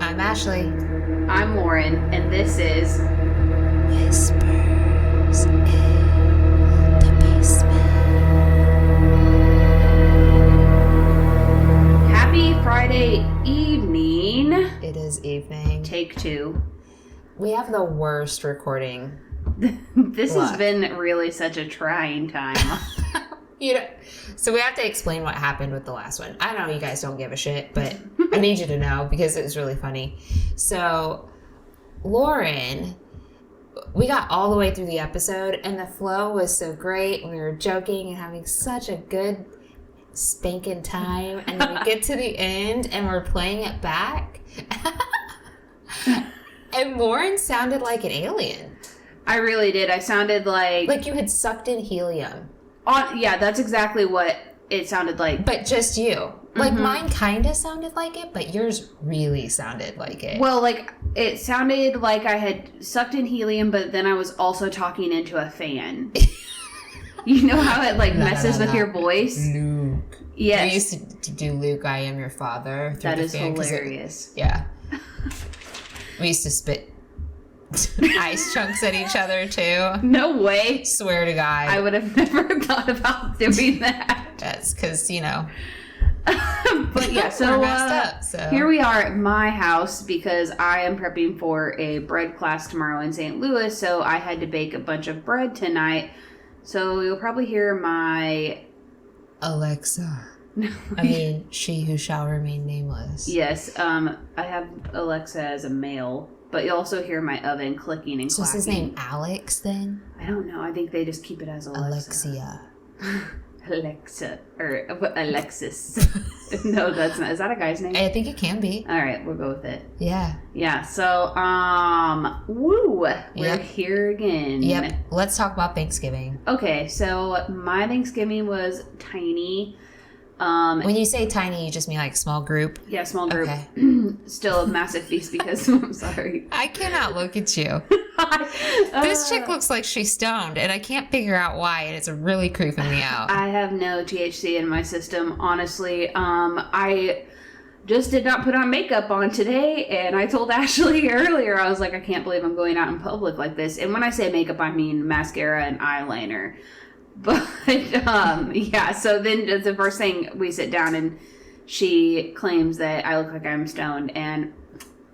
I'm Ashley. I'm Lauren, and this is Whispers in the Basement. Happy Friday evening. It is evening. Take 2. We have the worst recording. This has been really such a trying time. So we have to explain what happened with the last one. I know you guys don't give a shit, but I need you to know because it was really funny. So, Lauren, we got all the way through the episode and the flow was so great and we were joking and having such a good spanking time. And then we get to the end and we're playing it back. And Lauren sounded like an alien. I really did. I sounded like you had sucked in helium. Yeah, that's exactly what it sounded like. But just you. Like, mine kind of sounded like it, but yours really sounded like it. Well, it sounded like I had sucked in helium, but then I was also talking into a fan. You know how it, messes with your voice? Luke. Yes. We used to do Luke, I am your father. Through that the is fan, hilarious. Yeah. We used to spit ice chunks at each other, too. No way. Swear to God. I would have never thought about doing that. That's because, But yeah, so, we're messed up, here we are at my house because I am prepping for a bread class tomorrow in St. Louis, so I had to bake a bunch of bread tonight. So you'll probably hear my... Alexa. No. I mean, she who shall remain nameless. Yes, I have Alexa as a male, but you'll also hear my oven clicking and So clacking. is his name Alex then? I don't know. I think they just keep it as Alexa. Alexa. Or Alexis. No, that's not. Is that a guy's name? I think it can be. All right, we'll go with it. Yeah. Yeah, so, we're here again. Yep. Let's talk about Thanksgiving. Okay, so my Thanksgiving was tiny. When you say tiny, you just mean like small group? Yeah, small group. Okay. Still a massive feast because I'm sorry. I cannot look at you. This chick looks like she's stoned, and I can't figure out why, and it's really creeping me out. I have no THC in my system, honestly. I just did not put on makeup on today, and I told Ashley earlier, I was like, I can't believe I'm going out in public like this. And when I say makeup, I mean mascara and eyeliner. But, yeah, so then the first thing we sit down and she claims that I look like I'm stoned, and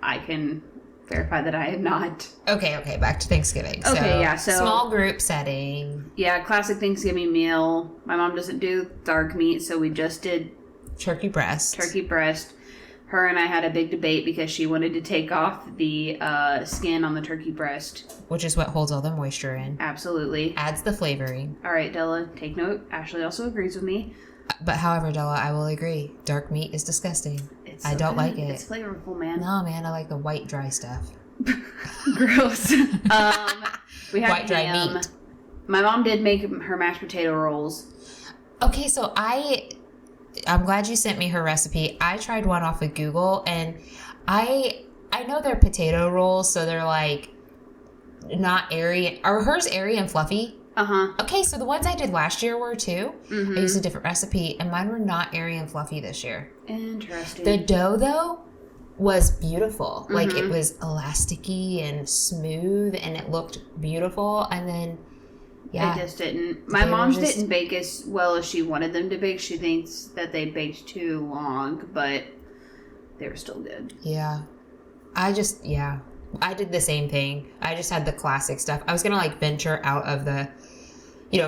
I can verify that I am not. Okay, back to Thanksgiving. So small group setting. Yeah, classic Thanksgiving meal. My mom doesn't do dark meat, so we just did turkey breast. Her and I had a big debate because she wanted to take off the skin on the turkey breast. Which is what holds all the moisture in. Absolutely. Adds the flavoring. All right, Della, take note. Ashley also agrees with me. But however, Della, I will agree. Dark meat is disgusting. I don't like it. It's flavorful, man. No, man, I like the white, dry stuff. Gross. We had white, dry meat. My mom did make her mashed potato rolls. Okay, so I'm glad you sent me her recipe. I tried one off of Google, and I know they're potato rolls, so they're like not airy. Are hers airy and fluffy? Uh-huh. Okay, so the ones I did last year were too. Mm-hmm. I used a different recipe, and mine were not airy and fluffy this year. Interesting. The dough, though, was beautiful. Mm-hmm. Like, it was elasticy and smooth, and it looked beautiful, and then... Yeah. It just didn't. My mom's didn't bake as well as she wanted them to bake. She thinks that they baked too long, but they were still good. Yeah. I did the same thing. I just had the classic stuff. I was going to venture out of the,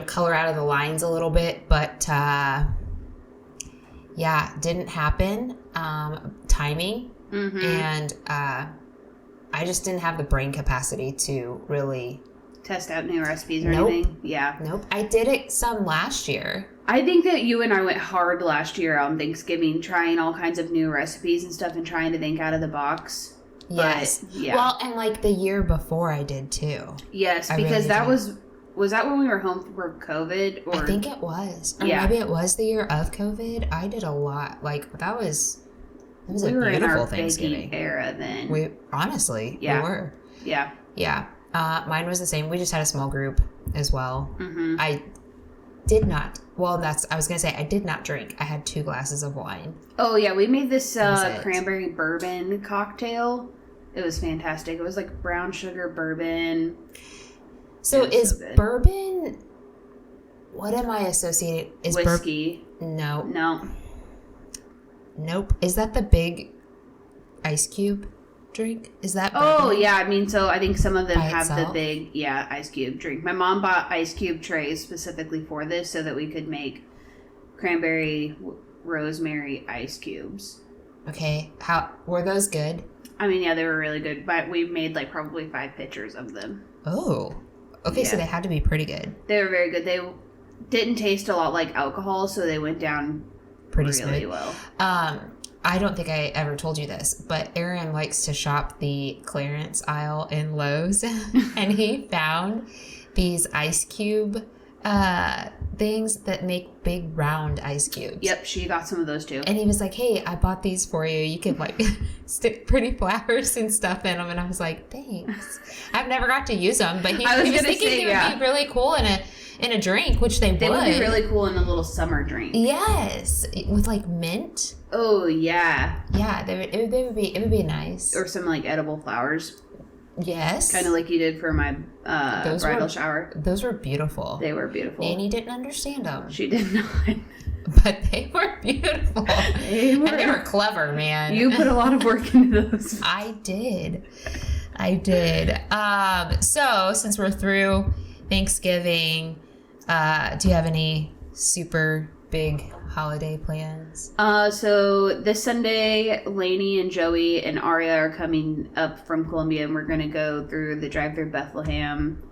color out of the lines a little bit, but didn't happen. Timing. Mm-hmm. And I just didn't have the brain capacity to really... test out new recipes or anything? Yeah. Nope. I did it some last year. I think that you and I went hard last year on Thanksgiving, trying all kinds of new recipes and stuff and trying to think out of the box. Yes. But, yeah. Well, and the year before I did too. because Yes, because that was that when we were home for COVID? Or? I think it was. Or maybe it was the year of COVID. I did a lot. It was a beautiful in our Thanksgiving era then. We were. Yeah. Yeah. Mine was the same. We just had a small group as well. Mm-hmm. I did not Well, I was going to say, I did not drink. I had 2 glasses of wine. Oh, yeah. We made this was cranberry bourbon cocktail. It was fantastic. It was like brown sugar bourbon. So is bourbon... What am I associating? Is whiskey. No. No. Nope. Is that the big ice cube drink? Is that bourbon? Oh, yeah. I mean, so I think some of them By have itself? the big, ice cube drink. My mom bought ice cube trays specifically for this so that we could make cranberry rosemary ice cubes. Okay. How were those good? I mean, yeah, they were really good, but we made like probably 5 pitchers of them. Oh. Okay, so Yeah. they had to be pretty good. They were very good. They didn't taste a lot like alcohol, so they went down Pretty really smooth. well. I don't think I ever told you this, but Aaron likes to shop the clearance aisle in Lowe's, and he found these ice cube things that make big round ice cubes. Yep, she got some of those too. And he was like, hey, I bought these for you. You could like stick pretty flowers and stuff in them. And I was like, thanks. I've never got to use them, but he was thinking they would be really cool in a drink, which they would. They would be really cool in a little summer drink. Yes, with like mint. Oh yeah. Yeah, it would be nice. Or some like edible flowers. Yes. Kind of like you did for my bridal shower. Those were beautiful. They were beautiful. Nanny didn't understand them. She did not. But they were beautiful. And they were clever, man. You put a lot of work into those. I did. So since we're through Thanksgiving, do you have any super big holiday plans? So this Sunday, Lainey and Joey and Aria are coming up from Columbia, and we're going to go through the drive-through Bethlehem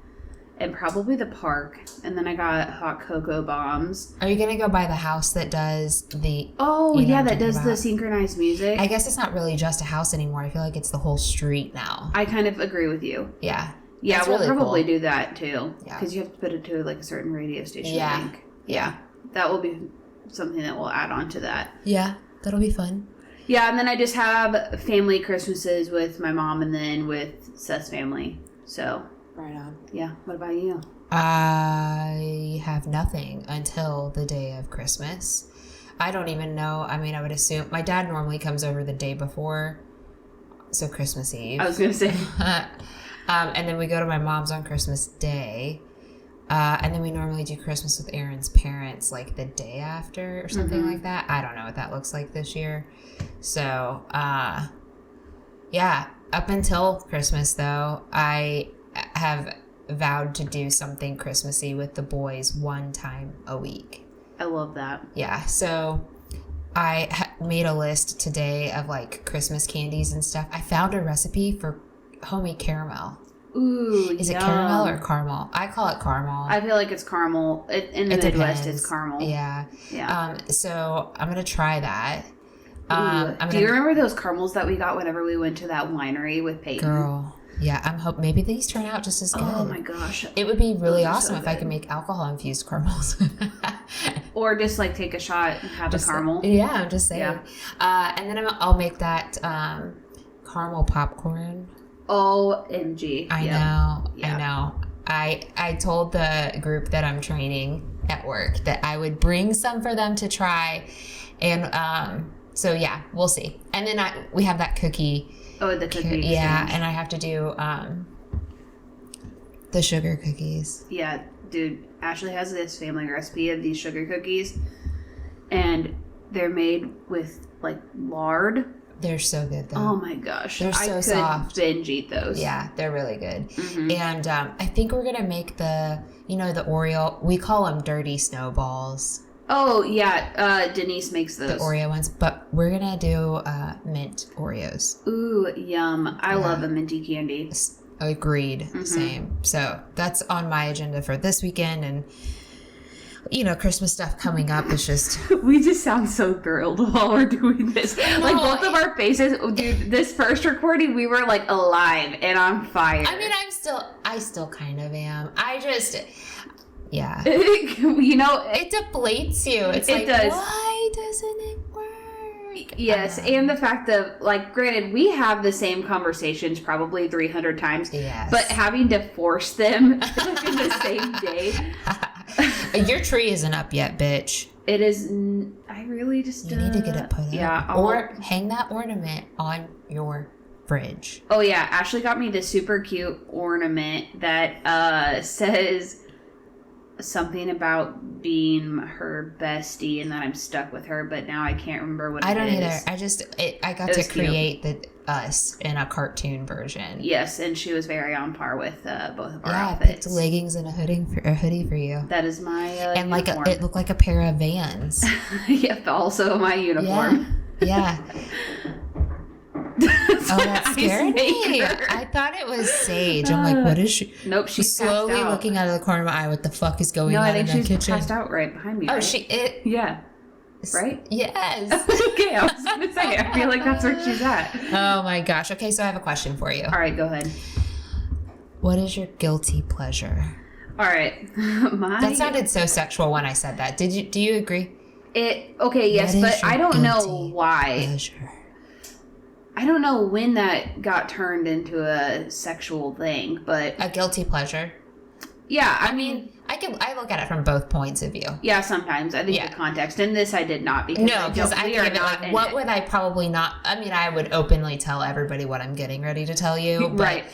and probably the park. And then I got hot cocoa bombs. Are you going to go by the house that does the... Oh, you know yeah, what that I'm does talking the about? synchronized music. I guess it's not really just a house anymore. I feel like it's the whole street now. I kind of agree with you. Yeah. Yeah, That's we'll really probably cool. do that too. Yeah. Because you have to put it to like a certain radio station, Yeah. I think. Yeah. That will be something that we'll add on to that. Yeah, that'll be fun. Yeah, and then I just have family Christmases with my mom and then with Seth's family. So, Right on. yeah. What about you? I have nothing until the day of Christmas. I don't even know. I mean, I would assume my dad normally comes over the day before, so Christmas Eve. I was going to say. And then we go to my mom's on Christmas Day. And then we normally do Christmas with Aaron's parents like the day after or something like that. I don't know what that looks like this year. So, yeah, up until Christmas, though, I have vowed to do something Christmassy with the boys one time a week. I love that. Yeah, so I made a list today of like Christmas candies and stuff. I found a recipe for homemade caramel. Ooh, Is it yum. caramel or caramel? I call it caramel. I feel like it's caramel. In the It Midwest, depends. it's caramel. Yeah. Yeah. So I'm going to try that. Do you remember those caramels that we got whenever we went to that winery with Peyton? Girl. Yeah, I'm hope maybe these turn out just as good. Oh my gosh. It would be really Those are awesome so if I good. could make alcohol-infused caramels. Or just like take a shot and have Just a caramel. Yeah, I'm just saying. Yeah. And then I'll make that caramel popcorn. OMG. I Yep. know. Yeah. I know. I told the group that I'm training at work that I would bring some for them to try. And so, yeah, we'll see. And then we have that cookie. Oh, the cookie. Yeah, exchange. and I have to do the sugar cookies. Yeah, dude. Ashley has this family recipe of these sugar cookies. And they're made with like lard. They're so good, though. Oh my gosh. They're so I could soft. binge eat those. Yeah, they're really good. Mhm. And I think we're going to make the Oreo, we call them dirty snowballs, Oh, yeah. Denise makes the those. Oreo ones, but we're going to do mint Oreos. Ooh, yum. I Yeah. love a minty candy. Agreed. Mm-hmm. Same. So that's on my agenda for this weekend. And, Christmas stuff coming up is just... We just sound so thrilled while we're doing this. Like, both of our faces, dude, this first recording, we were, like, alive and on fire. I mean, I still kind of am. I just... Yeah. It depletes you. It's It like, does. why doesn't it work? Yes, and the fact of, like, granted, we have the same conversations probably 300 times. Yes. But having to force them like, in the same day. Your tree isn't up yet, bitch. It is. I really just. You need to get it put up. Yeah. Or hang that ornament on your fridge. Oh, yeah. Ashley got me this super cute ornament that says something about being her bestie and that I'm stuck with her, but now I can't remember what it is. I don't either. I got to create us in a cartoon version. Yes, and she was very on par with both of our I outfits. picked leggings and a hoodie for you. That is my and uniform. it looked like a pair of Vans. Yep, also my uniform. Yeah. Oh, that scared me. I thought it was Sage. I'm like, what is she? Nope, she's slowly looking out of the corner of my eye. What the fuck is going on in the kitchen? No, I think she's passed out right behind me. Oh, right? Yeah. Right? Yes. Okay, I was going to say, I feel like that's where she's at. Oh my gosh. Okay, so I have a question for you. All right, go ahead. What is your guilty pleasure? All right. That sounded so sexual when I said that. Do you agree? Yes, but I don't know why. Pleasure? I don't know when that got turned into a sexual thing, but a guilty pleasure. Yeah, I mean, I look at it from both points of view. Yeah, sometimes I think the context. And this I did not because I give it like what would I probably not. I mean, I would openly tell everybody what I'm getting ready to tell you, but right.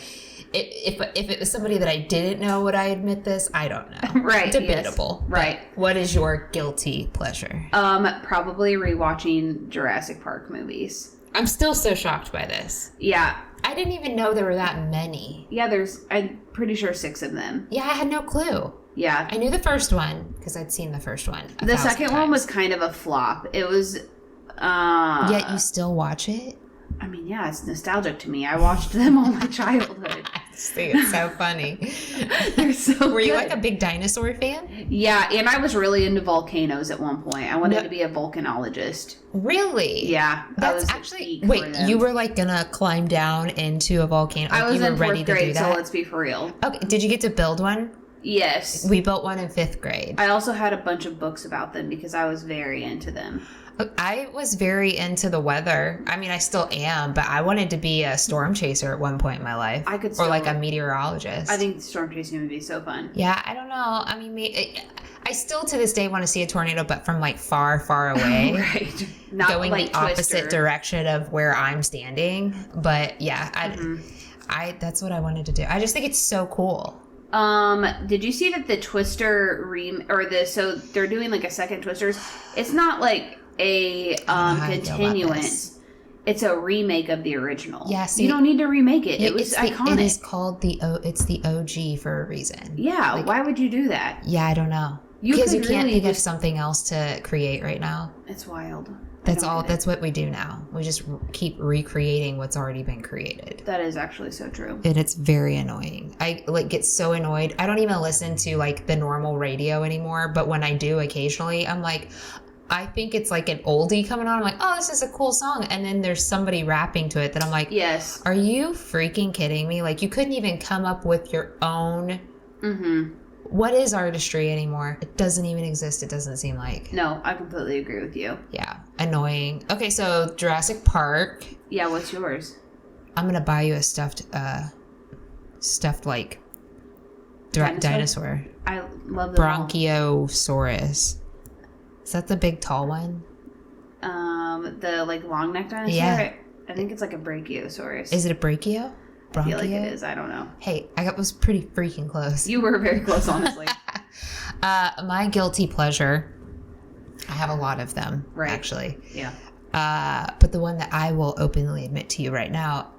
If it was somebody that I didn't know, would I admit this? I don't know. Right. Debatable. Yes. Right. What is your guilty pleasure? Probably rewatching Jurassic Park movies. I'm still so shocked by this. Yeah. I didn't even know there were that many. Yeah, I'm pretty sure 6 of them. Yeah, I had no clue. Yeah. I knew the first one because I'd seen the first one. The second one was kind of a flop. It was... Yet you still watch it? I mean, yeah, it's nostalgic to me. I watched them all my childhood. See, it's so funny. They're so Were you like a big dinosaur fan? Yeah, and I was really into volcanoes at one point. I wanted to be a volcanologist. Really? Yeah. That's actually... Wait, you were like gonna climb down into a volcano? I was you were in 4th grade, so let's be for real. Okay, did you get to build one? Yes. We built one in 5th grade. I also had a bunch of books about them because I was very into them. I was very into the weather. I mean, I still am, but I wanted to be a storm chaser at one point in my life. I could or like a meteorologist. I think storm chasing would be so fun. Yeah, I don't know. I mean, I still to this day want to see a tornado, but from like far, far away. Right. Not going like the opposite direction of where I'm standing. But yeah, I that's what I wanted to do. I just think it's so cool. Did you see that the Twister so they're doing like a second Twisters? It's not like a continuance. It's a remake of the original. Yeah, see, you don't need to remake it. It was iconic. It is called it's the OG for a reason. Yeah, like, why would you do that? Yeah, I don't know. Because you can't think of something else to create right now. It's wild. That's what we do now. We just keep recreating what's already been created. That is actually so true. And it's very annoying. I get so annoyed. I don't even listen to like the normal radio anymore, but when I do occasionally, I'm like, I think it's like an oldie coming on. I'm like, oh, this is a cool song. And then there's somebody rapping to it that I'm like, yes. Are you freaking kidding me? Like, you couldn't even come up with your own. Mm-hmm. What is artistry anymore? It doesn't even exist, it doesn't seem like. No, I completely agree with you. Yeah, annoying. Okay, so Jurassic Park. Yeah, what's yours? I'm going to buy you a stuffed like dinosaur. I love the Bronchiosaurus. Is that the big tall one? The like long neck dinosaur? Yeah. I think it's like a Brachiosaurus. Is it a brachio? I feel like it is. I don't know. Hey, I was pretty freaking close. You were very close, honestly. My guilty pleasure, I have a lot of them, actually. Yeah. But the one that I will openly admit to you right now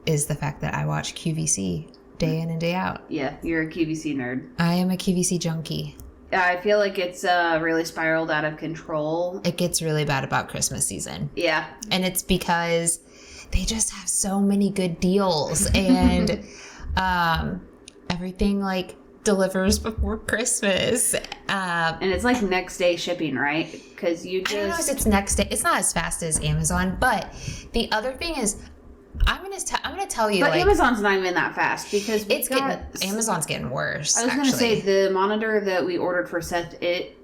is the fact that I watch QVC day in and day out. Yeah, you're a QVC nerd. I am a QVC junkie. I feel like it's really spiraled out of control. It gets really bad about Christmas season. Yeah. And it's because they just have so many good deals and everything like delivers before Christmas. And it's like next day shipping, right? Because I don't know if it's next day. It's not as fast as Amazon, but the other thing is, I'm gonna tell you. But like, Amazon's not even that fast because Amazon's getting worse. I was gonna say the monitor that we ordered for Seth, we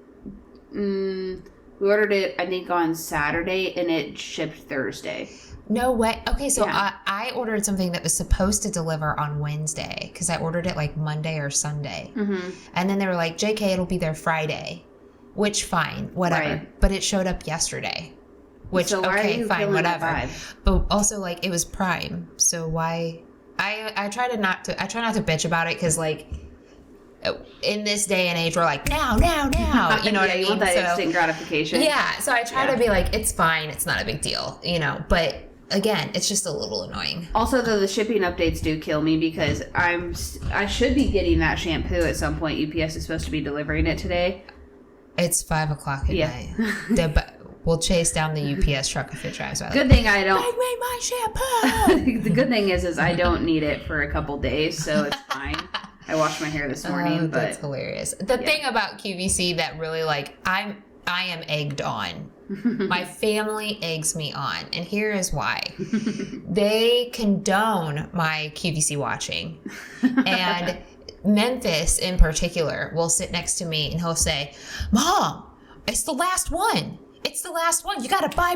ordered it I think on Saturday and it shipped Thursday. No way. Okay, so Yeah. I ordered something that was supposed to deliver on Wednesday because I ordered it like Monday or Sunday. Mm-hmm. And then they were like, JK, it'll be there Friday. Which, fine, whatever. Right. But it showed up yesterday. Which, So why are okay, you fine, killing that whatever. vibe? But also, like, it was Prime. So why... I try not to bitch about it because, like, in this day and age, we're like, now. You know what I mean? You want that instant gratification. Yeah, so I try to be like, it's fine, it's not a big deal, you know, but again, it's just a little annoying. Also, though, the shipping updates do kill me because I should be getting that shampoo at some point. UPS is supposed to be delivering it today. It's 5 o'clock at night. We'll chase down the UPS truck if it drives by. Good thing I don't. Bring me my shampoo! The good thing is I don't need it for a couple days, so it's fine. I washed my hair this morning, but that's hilarious. The thing about QVC that really, like, I am egged on. My family eggs me on, and here is why. They condone my QVC watching, and Memphis in particular will sit next to me and he'll say, Mom, it's the last one. It's the last one. You got to buy.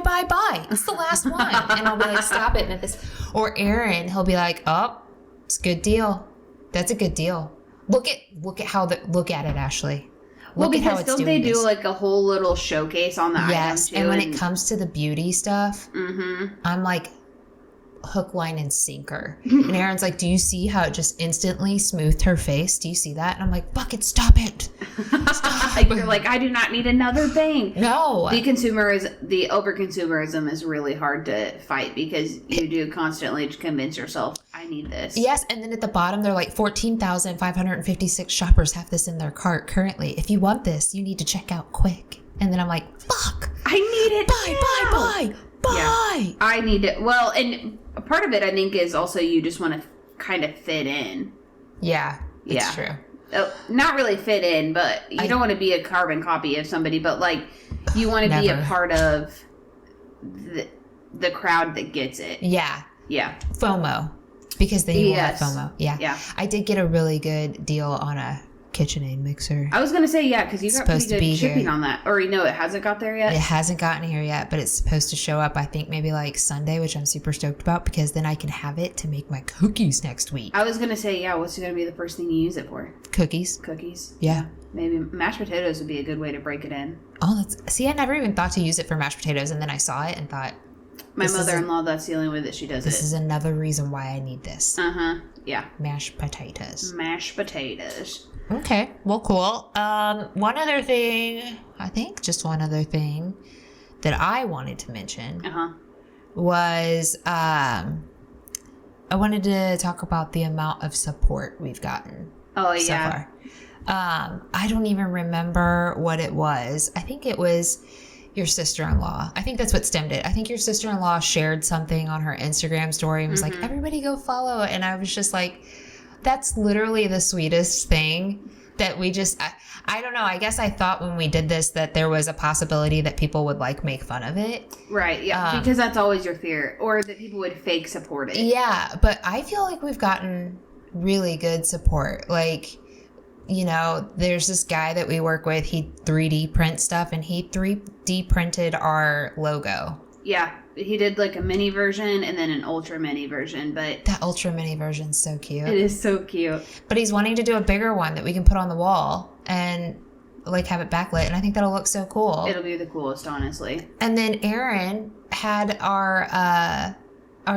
It's the last one. And I'll be like, stop it, Memphis. Or Aaron, he'll be like, oh, it's a good deal. That's a good deal. Look at it, Ashley. Well, Look at how because it's don't doing they do this. like a whole little showcase on the item Yes, too? and when it comes to the beauty stuff, Mm-hmm. I'm like hook, line, and sinker. And Aaron's like, do you see how it just instantly smoothed her face? Do you see that? And I'm like, fuck it, stop it. Stop. You're like, I do not need another thing. No. The overconsumerism is really hard to fight because you do constantly convince yourself, I need this. Yes, and then at the bottom, they're like 14,556 shoppers have this in their cart currently. If you want this, you need to check out quick. And then I'm like, fuck. I need it. Buy. Yeah, I need it. Well, and part of it, I think, is also you just want to kind of fit in. Yeah, it's true. Not really fit in, but you don't want to be a carbon copy of somebody, but like you want to be a part of the crowd that gets it. Yeah. Yeah. FOMO. Because then you will have Yes. FOMO. Yeah. Yeah. I did get a really good deal on a KitchenAid mixer. I was going to say, yeah, because you got Supposed to pretty be good shipping here. on that. Or, it hasn't got there yet? It hasn't gotten here yet, but it's supposed to show up, I think, maybe like Sunday, which I'm super stoked about because then I can have it to make my cookies next week. I was going to say, yeah, what's going to be the first thing you use it for? Cookies? Cookies? Yeah. Maybe mashed potatoes would be a good way to break it in. Oh, I never even thought to use it for mashed potatoes, and then I saw it and thought, My This is mother-in-law, that's the only way that she does this it. is another reason why I need this. Uh-huh. Yeah. Mashed potatoes. Mashed potatoes. Okay, well, cool. One other thing that I wanted to mention Uh-huh. was I wanted to talk about the amount of support we've gotten Oh, so yeah. far. I don't even remember what it was. I think it was your sister-in-law. I think that's what stemmed it. I think your sister-in-law shared something on her Instagram story and was like, everybody go follow. And I was just like, that's literally the sweetest thing that we just, I don't know. I guess I thought when we did this that there was a possibility that people would like make fun of it. Right, yeah. Because that's always your fear. Or that people would fake support it. Yeah, but I feel like we've gotten really good support. Like, there's this guy that we work with. He 3D prints stuff, and he 3D printed our logo. Yeah, he did like a mini version and then an ultra mini version, but That ultra mini version's so cute. it is so cute. But he's wanting to do a bigger one that we can put on the wall and like have it backlit, and I think that'll look so cool. It'll be the coolest, honestly. And then Aaron had our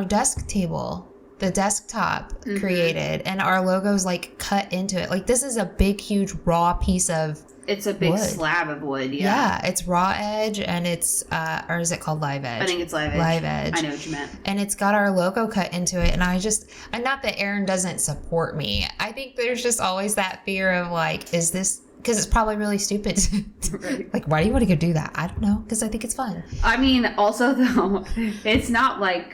desk table, the desktop created, and our logo's like cut into it. Like, this is a big, huge raw piece of It's a big wood. slab of wood, Yeah, it's raw edge, and it's or is it called live edge? I think it's live edge. Live edge. I know what you meant. And it's got our logo cut into it, and and not that Aaron doesn't support me. I think there's just always that fear of like, is this, because it's probably really stupid. Right. Like, why do you want to go do that? I don't know, because I think it's fun. I mean, also though, it's not like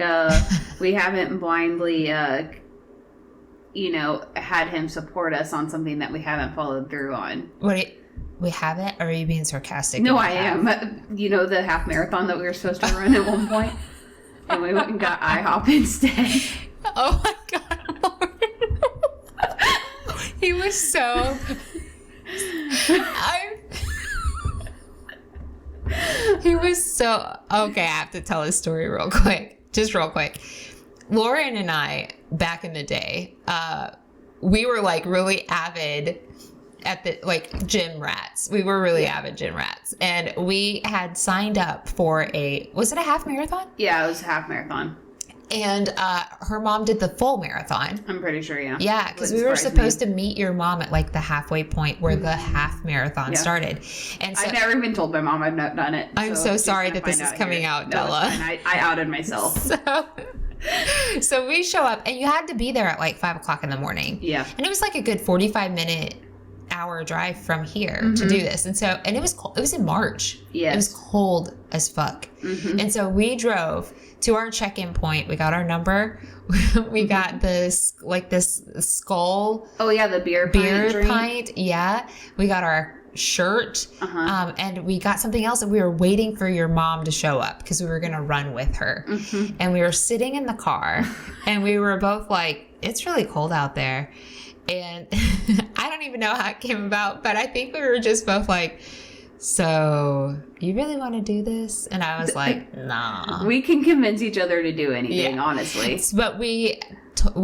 we haven't blindly, had him support us on something that we haven't followed through on. We haven't? Or are you being sarcastic? No, I am. The half marathon that we were supposed to run at one point, and we went and got IHOP instead. Oh my God, Lauren. He was so... He was so... Okay, I have to tell his story real quick. just real quick. Lauren and I, back in the day, we were like really avid at the gym rats. We were really avid gym rats. And we had signed up for was it a half marathon? Yeah, it was a half marathon. And her mom did the full marathon. I'm pretty sure, yeah. Yeah, because we were supposed to meet your mom at like the halfway point where the half marathon started. And so, I've never even told my mom I've not done it. I'm so sorry that this is coming out, Della. I outed myself. So we show up, and you had to be there at like 5 o'clock in the morning. Yeah. And it was like a good 45-hour drive from here to do this. And it was cold. It was in March. Yes. It was cold as fuck. And so we drove to our check-in point. We got our number. We got this skull. Oh yeah, the beer pint. Yeah. We got our shirt. And we got something else, and we were waiting for your mom to show up because we were going to run with her. And we were sitting in the car, and we were both like, it's really cold out there. And I don't even know how it came about, but I think we were just both like, so you really want to do this? And I was like, nah. We can convince each other to do anything, honestly. But we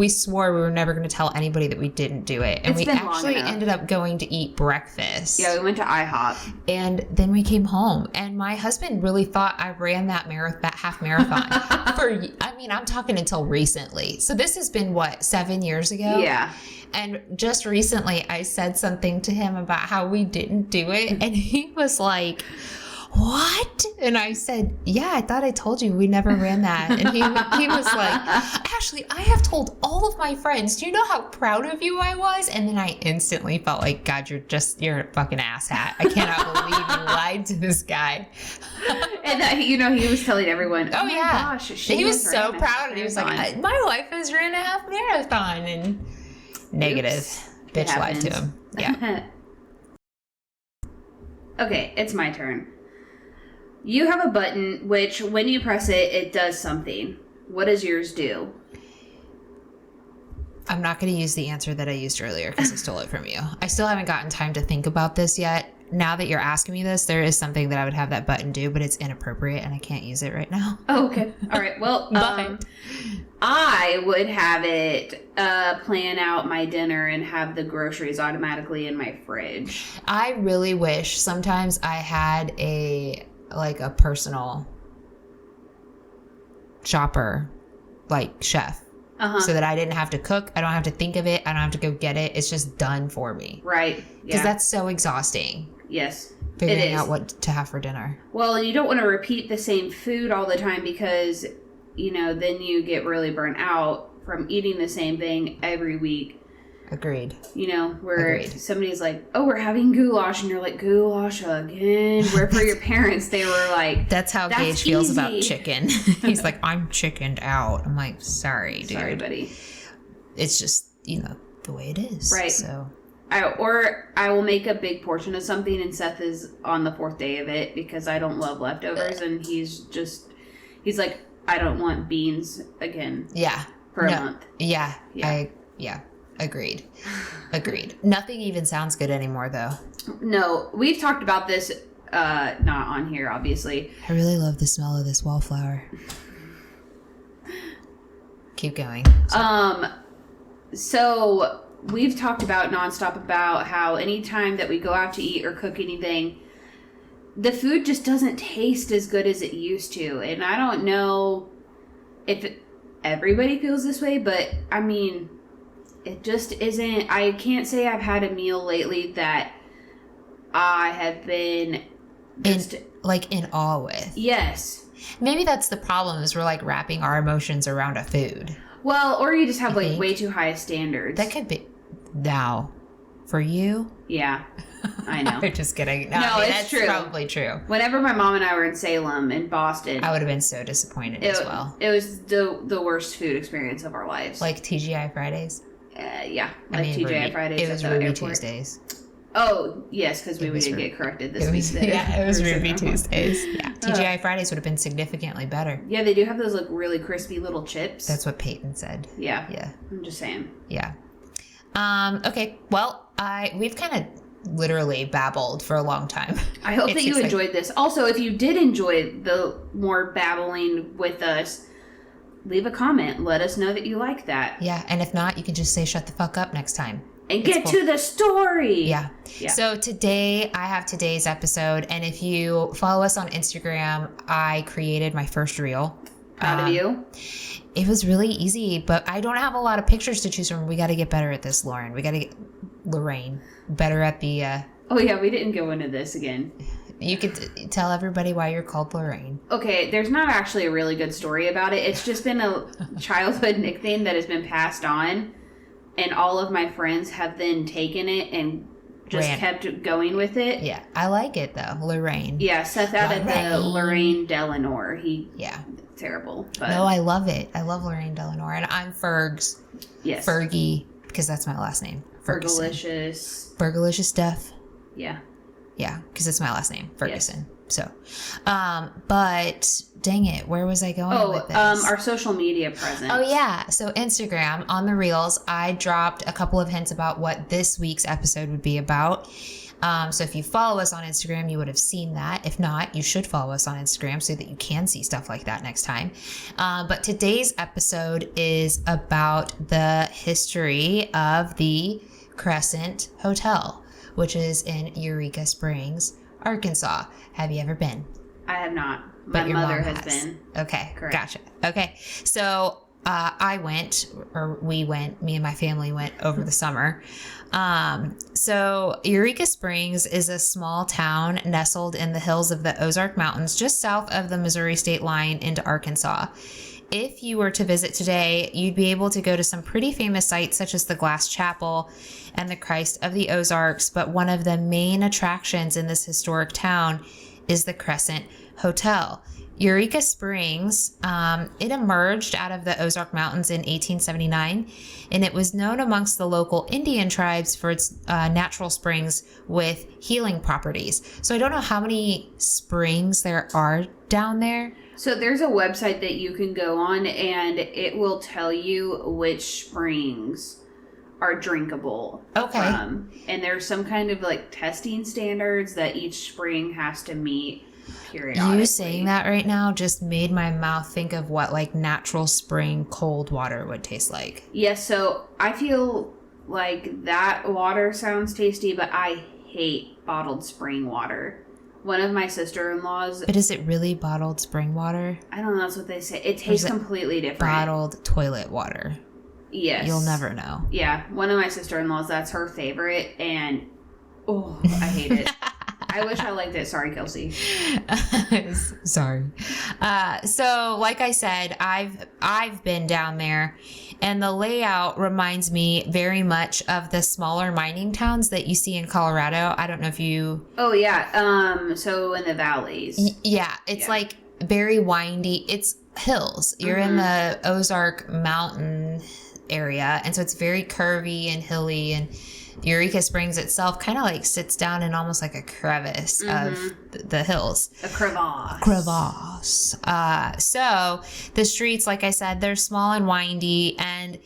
swore we were never going to tell anybody that we didn't do it. And we actually ended up going to eat breakfast. Yeah, we went to IHOP. And then we came home. And my husband really thought I ran that half marathon. I'm talking until recently. So this has been, 7 years ago? Yeah. And just recently, I said something to him about how we didn't do it. And he was like, what? And I said, yeah, I thought I told you we never ran that. And he was like, Ashley, I have told all of my friends. Do you know how proud of you I was? And then I instantly felt like, God, you're a fucking asshat. I cannot believe you lied to this guy. And that, he was telling everyone, oh my gosh. He was so proud. And he was like, my wife has ran a half marathon. And negative. Oops. Bitch lied to him. Yeah. Okay, it's my turn. You have a button which, when you press it, it does something. What does yours do? I'm not going to use the answer that I used earlier because I stole it from you. I still haven't gotten time to think about this yet. Now that you're asking me this, there is something that I would have that button do, but it's inappropriate and I can't use it right now. Oh, okay. All right. Well, I would have it plan out my dinner and have the groceries automatically in my fridge. I really wish sometimes I had a personal shopper, chef. So that I didn't have to cook. I don't have to think of it. I don't have to go get it. It's just done for me. Right. Because that's so exhausting. Yes. Figuring out what to have for dinner. Well, and you don't want to repeat the same food all the time because, then you get really burnt out from eating the same thing every week. Agreed. Where somebody's like, oh, we're having goulash. And you're like, goulash again? Where for your parents, they were like, That's how Gage feels about chicken. He's like, I'm chickened out. I'm like, sorry, dude. Sorry, buddy. It's just, the way it is. Right. So. I will make a big portion of something and Seth is on the 4th day of it because I don't love leftovers. And he's like, I don't want beans again. Yeah. For a month. Yeah. Agreed. Nothing even sounds good anymore, though. No, we've talked about this, not on here, obviously. I really love the smell of this wallflower. Keep going. So we've talked about nonstop about how anytime that we go out to eat or cook anything, the food just doesn't taste as good as it used to. And I don't know if everybody feels this way, but it just isn't. I can't say I've had a meal lately that I have been just in awe with. Yes. Maybe that's the problem is we're wrapping our emotions around a food. Well, or you just have way too high standards. That could be. Now, for you? Yeah, I know. I'm just kidding. No, that's true. Probably true. Whenever my mom and I were in Salem in Boston, I would have been so disappointed as well. It was the worst food experience of our lives. TGI Fridays? Yeah, TGI Fridays. It was Ruby Tuesdays. Oh, yes, because we didn't get corrected this week. Yeah, it was Ruby Tuesdays. Yeah, TGI Fridays would have been significantly better. Yeah, they do have those really crispy little chips. That's what Peyton said. Yeah. Yeah. I'm just saying. Yeah. Okay, well, we've kind of literally babbled for a long time. I hope that you enjoyed this. Also, if you did enjoy the more babbling with us, leave a comment. Let us know that you like that. Yeah, and if not, you can just say shut the fuck up next time. And get to the story. Yeah. So today, I have today's episode, and if you follow us on Instagram, I created my first reel. Proud of you. It was really easy, but I don't have a lot of pictures to choose from. We got to get better at this, Lauren. We got to get Lorraine better at the... Oh, yeah, we didn't go into this again. You could tell everybody why you're called Lorraine. Okay, there's not actually a really good story about it. It's just been a childhood nickname that has been passed on. And all of my friends have then taken it and just kept going with it. Yeah, I like it though, Lorraine. Yeah, Seth added the Lorraine Delanore. Terrible. But no, I love it. I love Lorraine Delanore, and I'm Fergs. Yes. Fergie, because that's my last name. Fergalicious. Fergalicious stuff. Yeah. Yeah, because it's my last name, Ferguson. Yes. So, but dang it, where was I going with this? Our social media presence. Oh, yeah. So Instagram, on the Reels, I dropped a couple of hints about what this week's episode would be about. So if you follow us on Instagram, you would have seen that. If not, you should follow us on Instagram so that you can see stuff like that next time. But today's episode is about the history of the Crescent Hotel, which is in Eureka Springs, Arkansas. Have you ever been? I have not. But my mother has been. Okay, correct. Gotcha. Okay, so I went, or we went, me and my family went over the summer. So Eureka Springs is a small town nestled in the hills of the Ozark Mountains, just south of the Missouri state line into Arkansas. If you were to visit today, you'd be able to go to some pretty famous sites such as the Glass Chapel and the Christ of the Ozarks, but one of the main attractions in this historic town is the Crescent Hotel. Eureka Springs, it emerged out of the Ozark Mountains in 1879, and it was known amongst the local Indian tribes for its natural springs with healing properties. So I don't know how many springs there are down there. So there's a website that you can go on, and it will tell you which springs are drinkable. Okay. And there's some kind of like testing standards that each spring has to meet periodically. You saying that right now just made my mouth think of what like natural spring cold water would taste like. Yes, so I feel like that water sounds tasty, but I hate bottled spring water. One of my sister-in-laws... But is it really bottled spring water? I don't know, that's what they say. It tastes completely different. Bottled toilet water. Yes. You'll never know. Yeah, one of my sister-in-laws, that's her favorite, and I hate it. I wish I liked it. Sorry, Kelsey. Sorry. So, like I said, I've been down there, and the layout reminds me very much of the smaller mining towns that you see in Colorado. I don't know if you... Oh, yeah. So in the valleys. Yeah. It's like very windy. It's hills. You're in the Ozark Mountain area, and so it's very curvy and hilly, and Eureka Springs itself kind of like sits down in almost like a crevice of the hills. A crevasse. So the streets, like I said, they're small and windy, and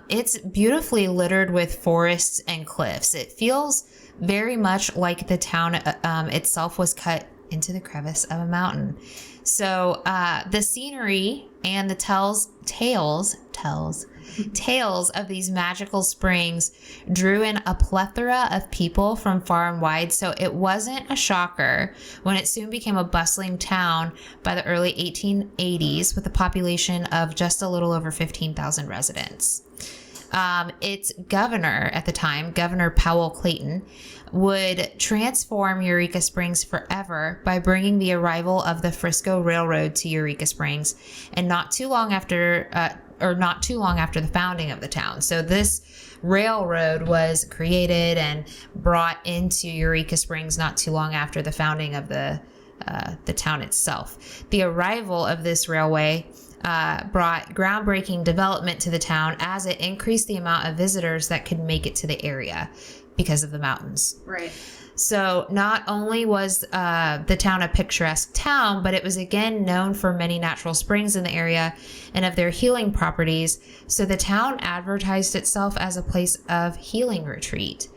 it's beautifully littered with forests and cliffs. It feels very much like the town itself was cut into the crevice of a mountain. So the scenery and the tales of these magical springs drew in a plethora of people from far and wide, so it wasn't a shocker when it soon became a bustling town by the early 1880s with a population of just a little over 15,000 residents. Its governor at the time, Governor Powell Clayton, would transform Eureka Springs forever by bringing the arrival of the Frisco Railroad to Eureka Springs, and not too long after the founding of the town. So this railroad was created and brought into Eureka Springs not too long after the founding of the town itself. The arrival of this railway brought groundbreaking development to the town as it increased the amount of visitors that could make it to the area because of the mountains. Right. So not only was the town a picturesque town, but it was again known for many natural springs in the area and of their healing properties. So the town advertised itself as a place of healing retreat.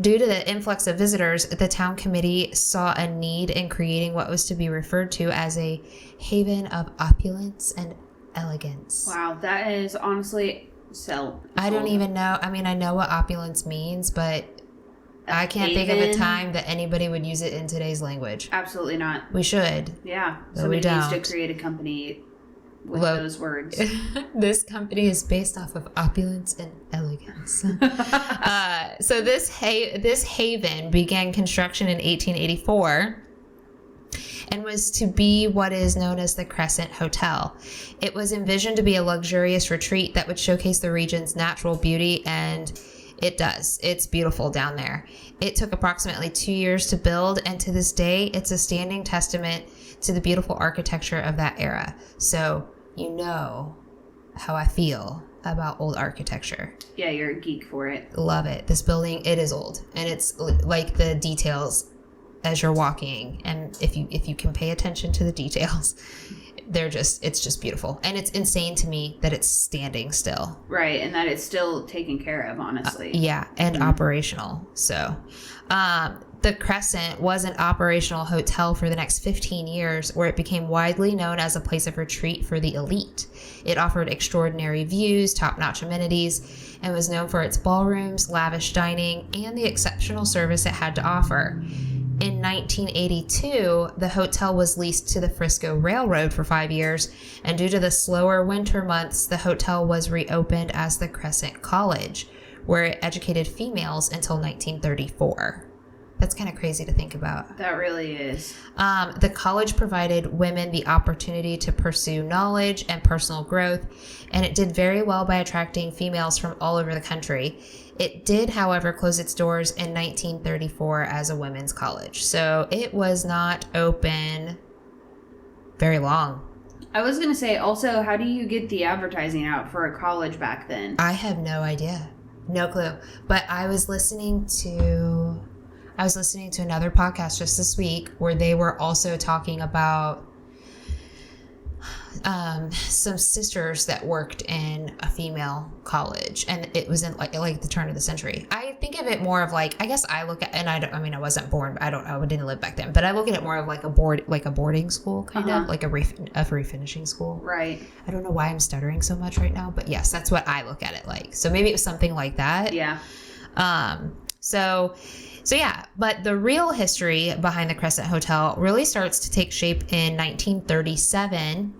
Due to the influx of visitors, the town committee saw a need in creating what was to be referred to as a haven of opulence and elegance. Wow, that is honestly so. I don't even know. I mean, I know what opulence means, but I can't think of a time that anybody would use it in today's language. Absolutely not. We should. Yeah. But Somebody we needs don't. to create a company with those words. This company is based off of opulence and elegance. So this haven began construction in 1884 and was to be what is known as the Crescent Hotel. It was envisioned to be a luxurious retreat that would showcase the region's natural beauty, and it does. It's beautiful down there. It took approximately 2 years to build, and to this day, it's a standing testament to the beautiful architecture of that era. So, you know how I feel about old architecture. Yeah, you're a geek for it. Love it. This building, it is old, and it's like the details as you're walking, and if you can pay attention to the details, it's just beautiful. And it's insane to me that it's standing still. Right, and that it's still taken care of, honestly. Yeah, and operational. So, the Crescent was an operational hotel for the next 15 years, where it became widely known as a place of retreat for the elite. It offered extraordinary views, top-notch amenities, and was known for its ballrooms, lavish dining, and the exceptional service it had to offer. In 1982, the hotel was leased to the Frisco Railroad for 5 years, and due to the slower winter months, the hotel was reopened as the Crescent College, where it educated females until 1934. That's kind of crazy to think about. That really is. The college provided women the opportunity to pursue knowledge and personal growth, and it did very well by attracting females from all over the country. It did, however, close its doors in 1934 as a women's college, so it was not open very long. I was going to say, also, how do you get the advertising out for a college back then? I have no idea. No clue. But I was listening to another podcast just this week where they were also talking about some sisters that worked in a female college, and it was in like the turn of the century. I think of it more of like, I guess I look at, and I wasn't born, I didn't live back then, but I look at it more of like a boarding school kind of like a refinishing school. Right. I don't know why I'm stuttering so much right now, but yes, that's what I look at it like. So maybe it was something like that. Yeah. So yeah, but the real history behind the Crescent Hotel really starts to take shape in 1937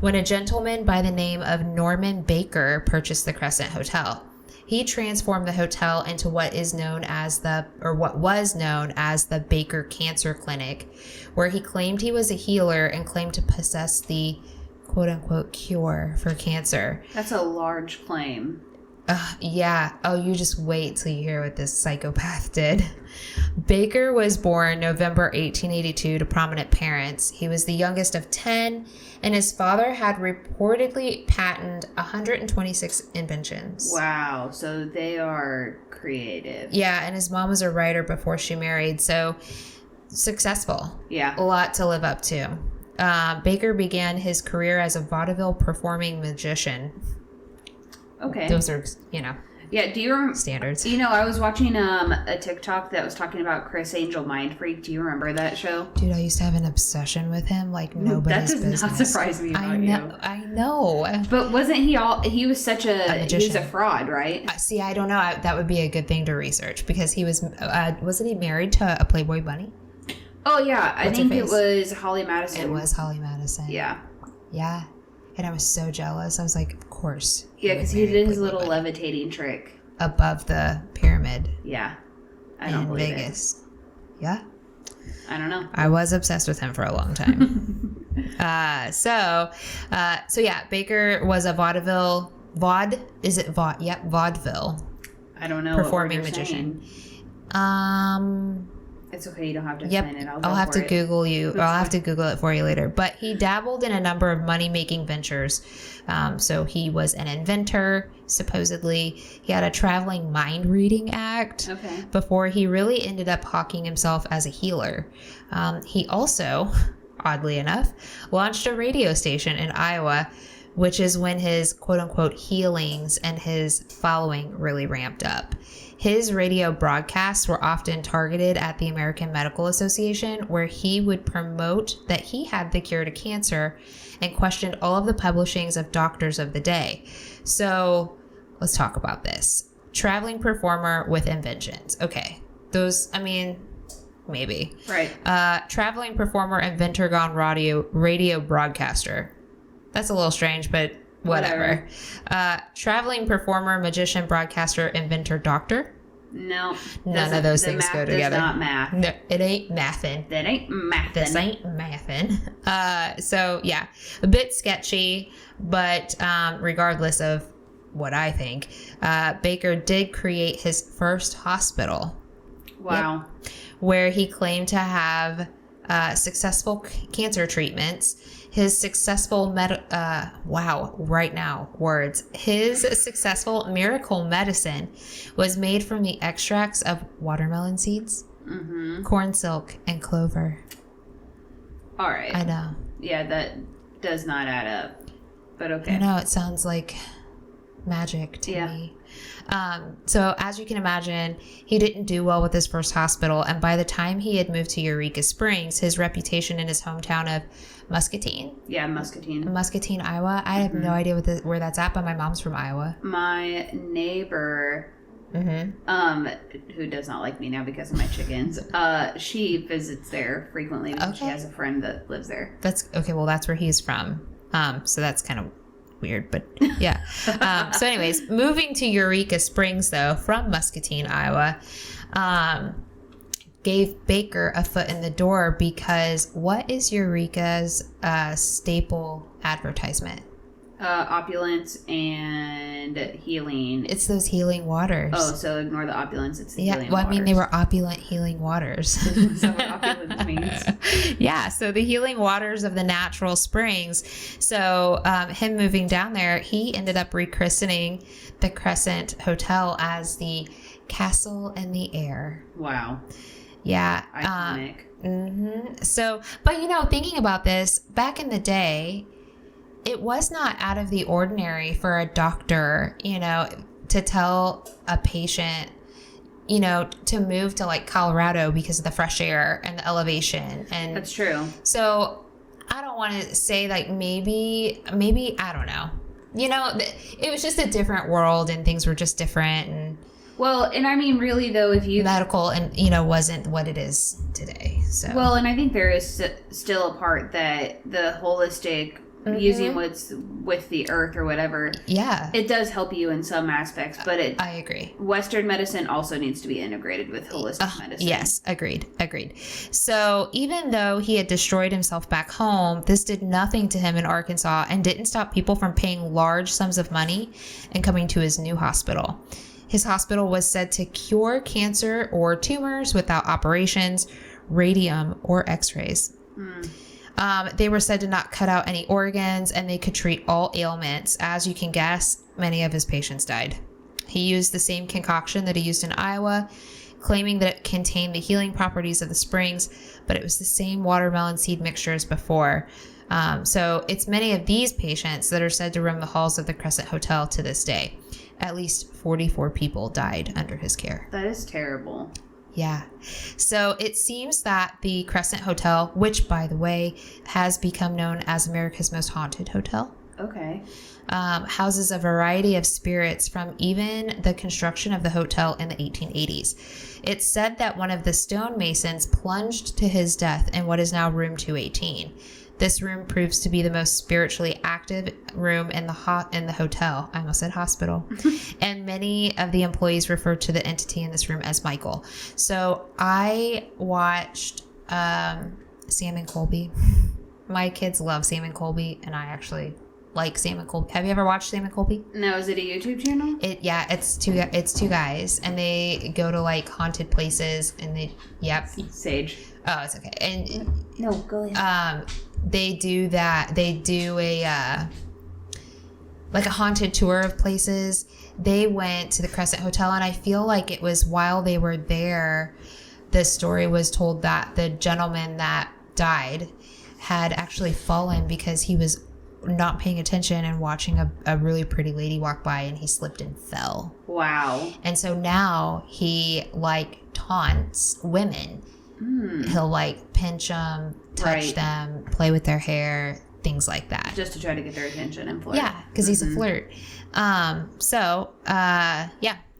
when a gentleman by the name of Norman Baker purchased the Crescent Hotel. He transformed the hotel into what was known as the Baker Cancer Clinic, where he claimed he was a healer and claimed to possess the quote-unquote cure for cancer. That's a large claim. Yeah. Oh, you just wait till you hear what this psychopath did. Baker was born November 1882 to prominent parents. He was the youngest of 10, and his father had reportedly patented 126 inventions. Wow. So they are creative. Yeah, and his mom was a writer before she married, so successful. Yeah. A lot to live up to. Baker began his career as a vaudeville performing magician. Okay. Those are, Yeah, do you remember standards? I was watching a TikTok that was talking about Chris Angel Mind Freak. Do you remember that show? Dude, I used to have an obsession with him like nobody's business. That does not surprise me about you. I know. But wasn't he was such a magician. He was a fraud, right? See, I don't know. That would be a good thing to research because he was, wasn't he married to a Playboy bunny? Oh, yeah. I think it was Holly Madison. It was Holly Madison. Yeah. Yeah. And I was so jealous. I was like, of course. Yeah, because he did his little levitating trick. Above the pyramid. Yeah. I don't believe Vegas. Yeah. I don't know. I was obsessed with him for a long time. So yeah, Baker was a vaudeville. Yep, vaudeville. I don't know. Performing magician. It's okay. You don't have to explain it. I'll have to Google it for you later. But he dabbled in a number of money-making ventures. So he was an inventor, supposedly. He had a traveling mind-reading act. Okay. Before he really ended up hawking himself as a healer. He also, oddly enough, launched a radio station in Iowa which is when his quote unquote healings and his following really ramped up. His radio broadcasts were often targeted at the American Medical Association, where he would promote that he had the cure to cancer and questioned all of the publishings of doctors of the day. So let's talk about this. Traveling performer with inventions. Okay. Those, I mean, maybe. Right. Traveling performer, inventor gone radio broadcaster. That's a little strange, but whatever. Traveling performer, magician, broadcaster, inventor, doctor. No. None of those things go together. Does not math. No, it ain't mathin'. That ain't mathin'. This ain't mathin'. So yeah, a bit sketchy, but regardless of what I think, Baker did create his first hospital. Wow. Yep, where he claimed to have successful cancer treatments. His successful His successful miracle medicine was made from the extracts of watermelon seeds, corn silk, and clover. All right. I know. Yeah, that does not add up. But okay. I know, it sounds like magic to me. So as you can imagine, he didn't do well with his first hospital, and by the time he had moved to Eureka Springs, his reputation in his hometown of Muscatine, Iowa. I have no idea where that's at, but my mom's from Iowa. My neighbor, who does not like me now because of my chickens, she visits there frequently because she has a friend that lives there. That's okay. Well, that's where he's from. So that's kind of weird, but yeah. So anyways, moving to Eureka Springs, though, from Muscatine, Iowa, gave Baker a foot in the door, because what is Eureka's staple advertisement? Opulence and healing. It's those healing waters. Oh, so ignore the opulence. It's the healing waters. I mean, they were opulent healing waters. Is that what opulence means? Yeah, so the healing waters of the natural springs. So him moving down there, he ended up rechristening the Crescent Hotel as the Castle in the Air. Wow. Yeah. Iconic. So, but thinking about this, back in the day, it was not out of the ordinary for a doctor, to tell a patient, to move to like Colorado because of the fresh air and the elevation. And that's true. So I don't want to say like maybe, I don't know. It was just a different world and things were just different. And well, and I mean, really though, if you medical and, wasn't what it is today. So, well, and I think there is still a part that the holistic using what's with the earth or whatever. Yeah. It does help you in some aspects, but I agree. Western medicine also needs to be integrated with holistic medicine. Yes, agreed. So even though he had destroyed himself back home, this did nothing to him in Arkansas and didn't stop people from paying large sums of money and coming to his new hospital. His hospital was said to cure cancer or tumors without operations, radium, or x-rays. They were said to not cut out any organs, and they could treat all ailments. As you can guess, many of his patients died. He used the same concoction that he used in Iowa, claiming that it contained the healing properties of the springs, but it was the same watermelon seed mixture as before. So it's many of these patients that are said to roam the halls of the Crescent Hotel to this day. At least 44 people died under his care. That is terrible. Yeah. So it seems that the Crescent Hotel, which, by the way, has become known as America's most haunted hotel. Okay. Houses a variety of spirits from even the construction of the hotel in the 1880s. It's said that one of the stonemasons plunged to his death in what is now room 218. This room proves to be the most spiritually active room in the hotel. I almost said hospital. And many of the employees refer to the entity in this room as Michael. So I watched Sam and Colby. My kids love Sam and Colby, and I actually like Sam and Colby. Have you ever watched Sam and Colby? No, is it a YouTube channel? It's two guys, and they go to like haunted places, and Sage. Oh, it's okay. And no, go ahead. They do that. They do a like a haunted tour of places. They went to the Crescent Hotel, and I feel like it was while they were there, the story was told that the gentleman that died had actually fallen because he was not paying attention and watching a really pretty lady walk by, and he slipped and fell. Wow. And so now he like taunts women. He'll like pinch them, touch them, play with their hair, things like that. Just to try to get their attention and flirt. Yeah, because he's a flirt.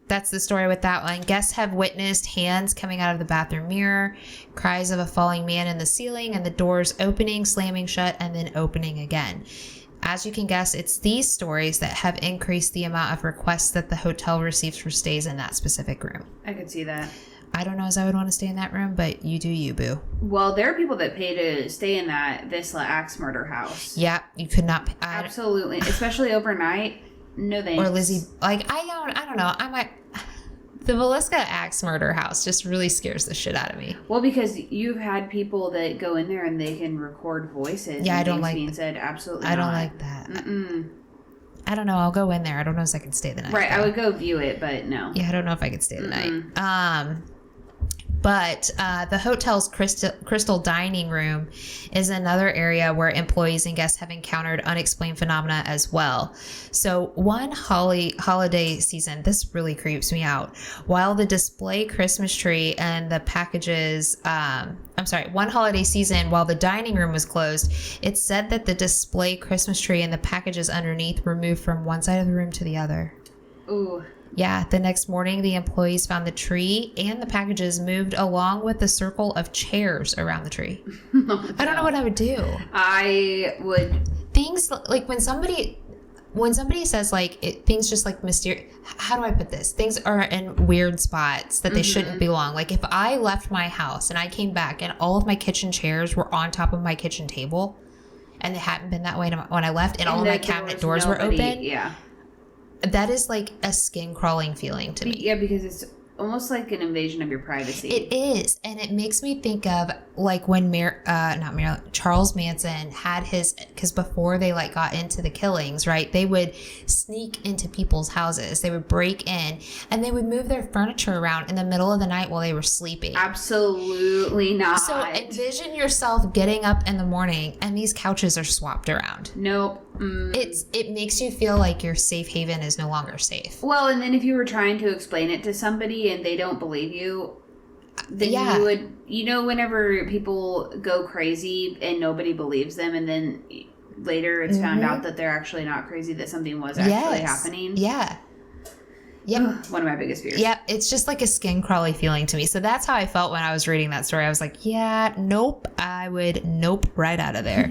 That's the story with that one. Guests have witnessed hands coming out of the bathroom mirror, cries of a falling man in the ceiling, and the doors opening, slamming shut, and then opening again. As you can guess, it's these stories that have increased the amount of requests that the hotel receives for stays in that specific room. I could see that. I don't know as I would want to stay in that room, but you do you, boo. Well, there are people that pay to stay in that Visla axe murder house. Yeah, you could not. Absolutely. Especially overnight. No thanks. Or Lizzie, like, I don't know. I might. The Villisca axe murder house just really scares the shit out of me. Well, because you've had people that go in there and they can record voices. Yeah, I don't like being said. Absolutely, I don't like that. I don't know. I'll go in there. I don't know if I can stay the night. Right, though. I would go view it, but no. Yeah, I don't know if I could stay the night. But the hotel's crystal dining room is another area where employees and guests have encountered unexplained phenomena as well. So one holiday season, this really creeps me out. While the display Christmas tree and the packages, one holiday season, while the dining room was closed, it's said that the display Christmas tree and the packages underneath were moved from one side of the room to the other. Ooh. Yeah, the next morning, the employees found the tree and the packages moved along with the circle of chairs around the tree. I don't know what I would do. I would... Things like when somebody says like things just like mysterious. How do I put this? Things are in weird spots that they shouldn't belong. Like if I left my house and I came back and all of my kitchen chairs were on top of my kitchen table, and they hadn't been that way when I left, and all of my cabinet doors were open. Yeah. That is like a skin crawling feeling to me. Yeah, because it's almost like an invasion of your privacy. It is, and it makes me think of like when Charles Manson had his, because before they like got into the killings, right? They would sneak into people's houses. They would break in, and they would move their furniture around in the middle of the night while they were sleeping. Absolutely not. So envision yourself getting up in the morning, and these couches are swapped around. Nope. It makes you feel like your safe haven is no longer safe. Well, and then if you were trying to explain it to somebody and they don't believe you, then you would, whenever people go crazy and nobody believes them, and then later it's found out that they're actually not crazy, that something was actually happening. Yeah. Yep. One of my biggest fears. Yep. It's just like a skin crawly feeling to me. So that's how I felt when I was reading that story. I was like, yeah, nope. I would nope right out of there.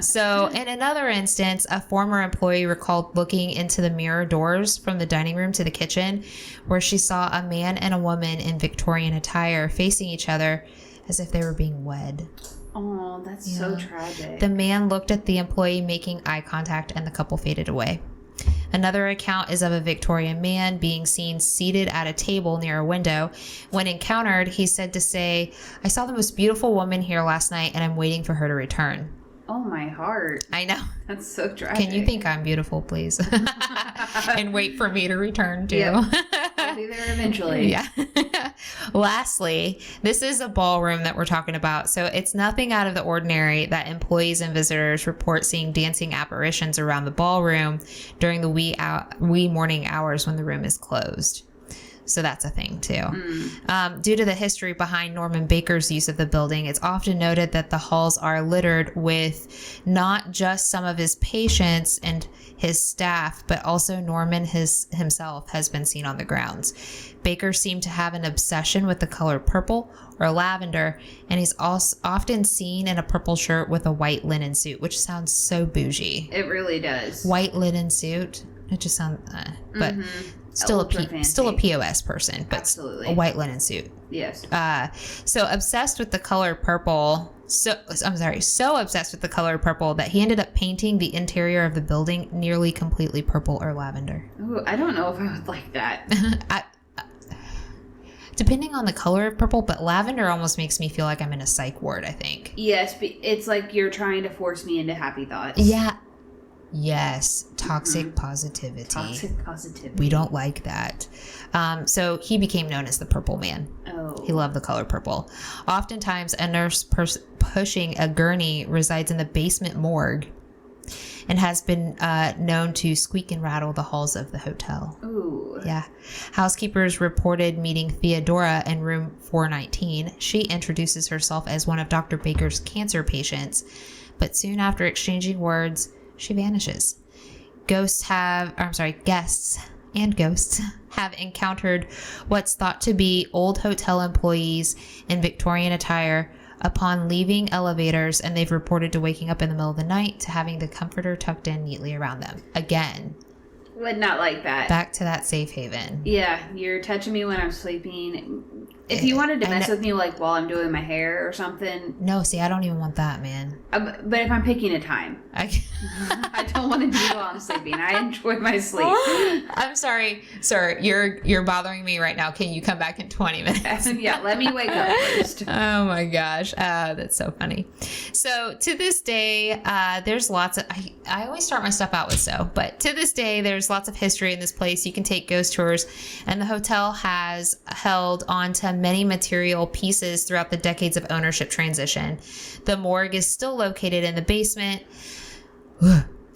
So in another instance, a former employee recalled looking into the mirror doors from the dining room to the kitchen, where she saw a man and a woman in Victorian attire facing each other as if they were being wed. Oh, that's so tragic. The man looked at the employee making eye contact, and the couple faded away. Another account is of a Victorian man being seen seated at a table near a window. When encountered, he said to say, "I saw the most beautiful woman here last night, and I'm waiting for her to return." Oh, my heart. I know. That's so tragic. Can you think I'm beautiful, please? And wait for me to return, too. Yep. I'll be there eventually. Yeah. Lastly, this is a ballroom that we're talking about. So it's nothing out of the ordinary that employees and visitors report seeing dancing apparitions around the ballroom during the wee morning hours when the room is closed. So that's a thing, too. Due to the history behind Norman Baker's use of the building, it's often noted that the halls are littered with not just some of his patients and his staff, but also Norman himself has been seen on the grounds. Baker seemed to have an obsession with the color purple or lavender, and he's also often seen in a purple shirt with a white linen suit, which sounds so bougie. It really does. White linen suit. It just sounds, but still a POS person, but absolutely. A white linen suit. Yes. So obsessed with the color purple. So obsessed with the color purple that he ended up painting the interior of the building nearly completely purple or lavender. Ooh, I don't know if I would like that. Depending on the color of purple, but lavender almost makes me feel like I'm in a psych ward, I think. Yes, but it's like you're trying to force me into happy thoughts. Yeah. Yes. Toxic positivity. Toxic positivity. We don't like that. So he became known as the Purple Man. Oh. He loved the color purple. Oftentimes, a nurse pushing a gurney resides in the basement morgue. and has been known to squeak and rattle the halls of the hotel. Ooh. Yeah. Housekeepers reported meeting Theodora in room 419. She introduces herself as one of Dr. Baker's cancer patients, but soon after exchanging words, she vanishes. Guests and ghosts have encountered what's thought to be old hotel employees in Victorian attire upon leaving elevators, and they've reported to waking up in the middle of the night to having the comforter tucked in neatly around them. Again, Would not like that. back to that safe haven. Yeah, you're touching me when I'm sleeping. If you wanted to mess with me like while I'm doing my hair or something. No, see, I don't even want that, man. But if I'm picking a time. I don't want to do it while I'm sleeping. I enjoy my sleep. I'm sorry, sir. You're bothering me right now. Can you come back in 20 minutes? Yeah, let me wake up first. Oh my gosh. That's so funny. So to this day, there's lots of, I always start my stuff out with but to this day, there's lots of history in this place. You can take ghost tours, and the hotel has held on to many material pieces throughout the decades of ownership transition. The morgue is still located in the basement,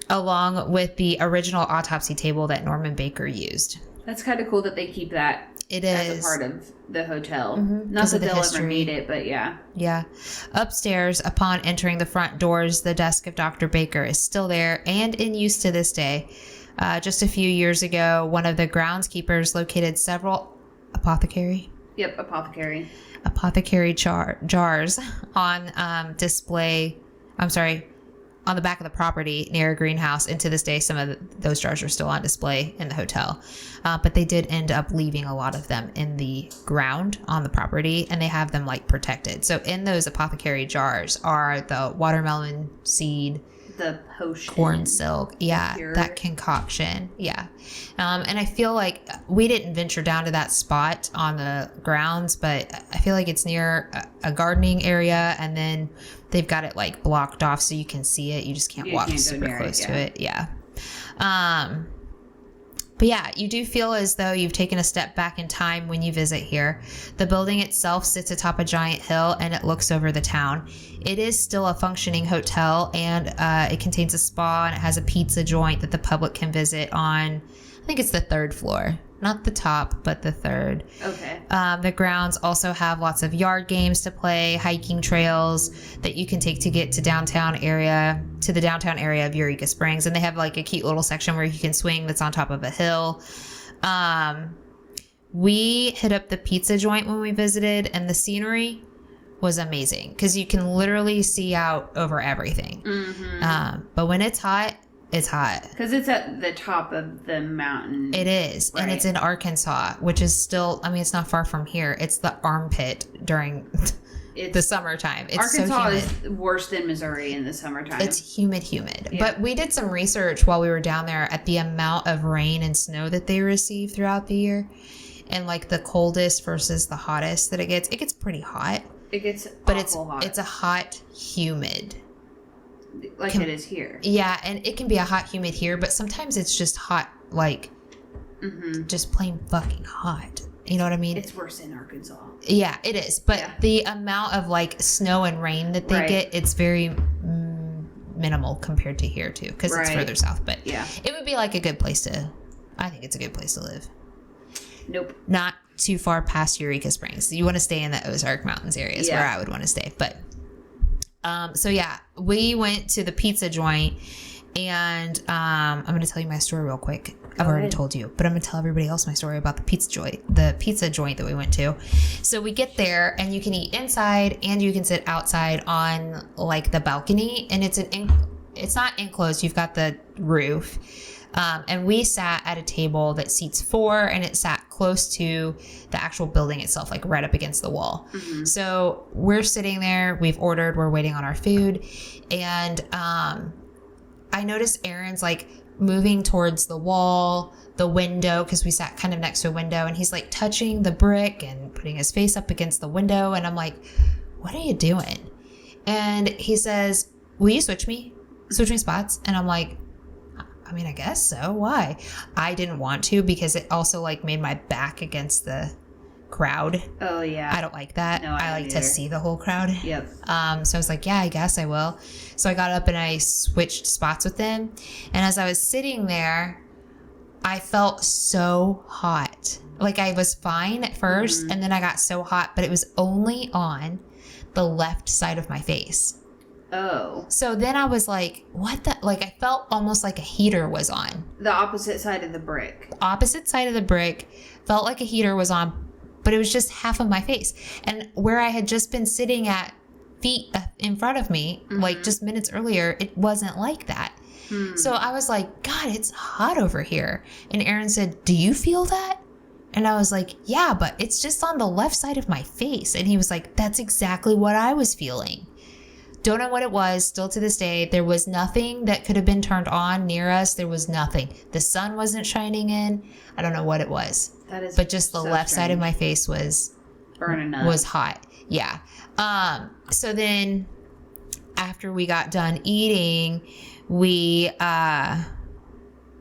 along with the original autopsy table that Norman Baker used. That's kind of cool that they keep that as a part of the hotel. Mm-hmm. Not that they'll ever need it, but yeah. Yeah. Upstairs, upon entering the front doors, the desk of Dr. Baker is still there and in use to this day. Just a few years ago, one of the groundskeepers located several apothecary jars on display. On the back of the property near a greenhouse. And to this day, some of those jars are still on display in the hotel. But they did end up leaving a lot of them in the ground on the property, and they have them like protected. So in those apothecary jars are the watermelon seed, the potion, corn silk, that concoction, and I feel like we didn't venture down to that spot on the grounds, but I feel like it's near a gardening area, and then they've got it like blocked off so you can see it. You just can't walk super close to it. But yeah, you do feel as though you've taken a step back in time when you visit here. The building itself sits atop a giant hill, and it looks over the town. It is still a functioning hotel, and it contains a spa, and it has a pizza joint that the public can visit on, I think it's the 3rd floor. Not the top, but the 3rd. Okay. The grounds also have lots of yard games to play, hiking trails that you can take to get to the downtown area of Eureka Springs. And they have like a cute little section where you can swing that's on top of a hill. We hit up the pizza joint when we visited, and the scenery was amazing because you can literally see out over everything. Mm-hmm. But when it's hot, it's hot. Because it's at the top of the mountain. It is. Right. And it's in Arkansas, which is still, it's not far from here. It's the armpit during the summertime. It's Arkansas so humid. is worse than Missouri in the summertime. It's humid. Yeah. But we did some research while we were down there at the amount of rain and snow that they receive throughout the year. And like the coldest versus the hottest that it gets. It gets pretty hot. It gets hot. It's a hot, humid. Like it is here. Yeah, and it can be a hot, humid here, but sometimes it's just hot, like just plain fucking hot. You know what I mean? It's worse in Arkansas. Yeah, it is. But the amount of like snow and rain that they get, it's very minimal compared to here too, because it's further south. But it would be like a good place I think it's a good place to live. Nope. Not too far past Eureka Springs. You want to stay in the Ozark Mountains area is where I would want to stay. But we went to the pizza joint, and I'm going to tell you my story real quick. I've already told you, but I'm going to tell everybody else my story about the pizza joint that we went to. So we get there, and you can eat inside, and you can sit outside on like the balcony, and it's not enclosed. You've got the roof. And we sat at a table that seats 4, and it sat close to the actual building itself, like right up against the wall. Mm-hmm. So we're sitting there, we've ordered, we're waiting on our food. And I noticed Aaron's like moving towards the wall, the window, because we sat kind of next to a window, and he's like touching the brick and putting his face up against the window. And I'm like, what are you doing? And he says, will you switch me spots? And I'm like, I guess so. Why? I didn't want to because it also like made my back against the crowd. Oh, yeah. I don't like that. No, I like don't to either. see the whole crowd. Yep. So I was like, yeah, I guess I will. So I got up and I switched spots with them. And as I was sitting there, I felt so hot. Like I was fine at first, and then I got so hot, but it was only on the left side of my face. Oh. So then I was like, what the? Like I felt almost like a heater was on. The opposite side of the brick. Opposite side of the brick, felt like a heater was on, but it was just half of my face. And where I had just been sitting at feet in front of me, like just minutes earlier, it wasn't like that. So I was like, God, it's hot over here. And Aaron said, do you feel that? And I was like, yeah, but it's just on the left side of my face. And he was like, that's exactly what I was feeling. Don't know what it was. Still to this day, there was nothing that could have been turned on near us. There was nothing. The sun wasn't shining in. I don't know what it was. That is but just the so left strange. side of my face was burning up. Was hot. Yeah. So then after we got done eating, we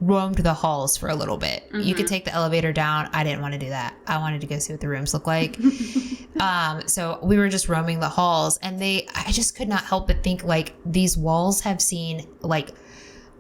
roamed the halls for a little bit. You could take the elevator down. I didn't want to do that. I wanted to go see what the rooms look like. So we were just roaming the halls, and I just could not help but think, like, these walls have seen like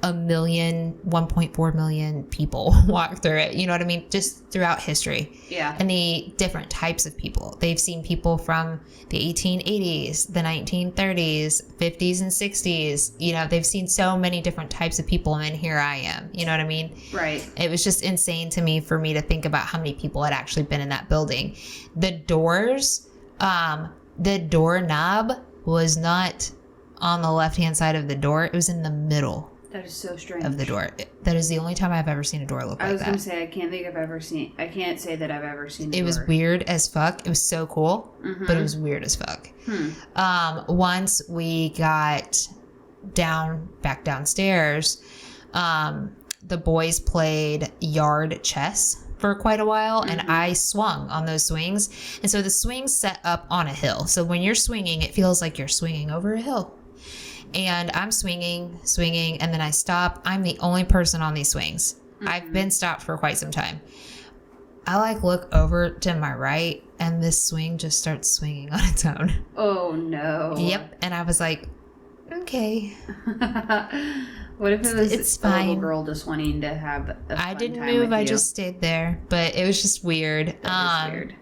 1.4 million people walk through it. You know what I mean? Just throughout history. Yeah. And the different types of people. They've seen people from the 1880s, the 1930s, 50s, and 60s. You know, they've seen so many different types of people, and then here I am. You know what I mean? Right. It was just insane to me for me to think about how many people had actually been in that building. The doors, the doorknob was not on the left-hand side of the door. It was in the middle. That is so strange. Of the door. That is the only time I've ever seen a door look like that. I was going to say, I can't say that I've ever seen a door. It was weird as fuck. It was so cool, but it was weird as fuck. Once we got back downstairs, the boys played yard chess for quite a while, and I swung on those swings. And so the swings set up on a hill. So when you're swinging, it feels like you're swinging over a hill. And I'm swinging, and then I stop. I'm the only person on these swings. I've been stopped for quite some time. I look over to my right, and this swing just starts swinging on its own. Oh no. Yep. And I was like, okay. What if it was It's a fine. little girl just wanting to have a I fun didn't time move. with I you? just stayed there. But it was just weird. That is weird.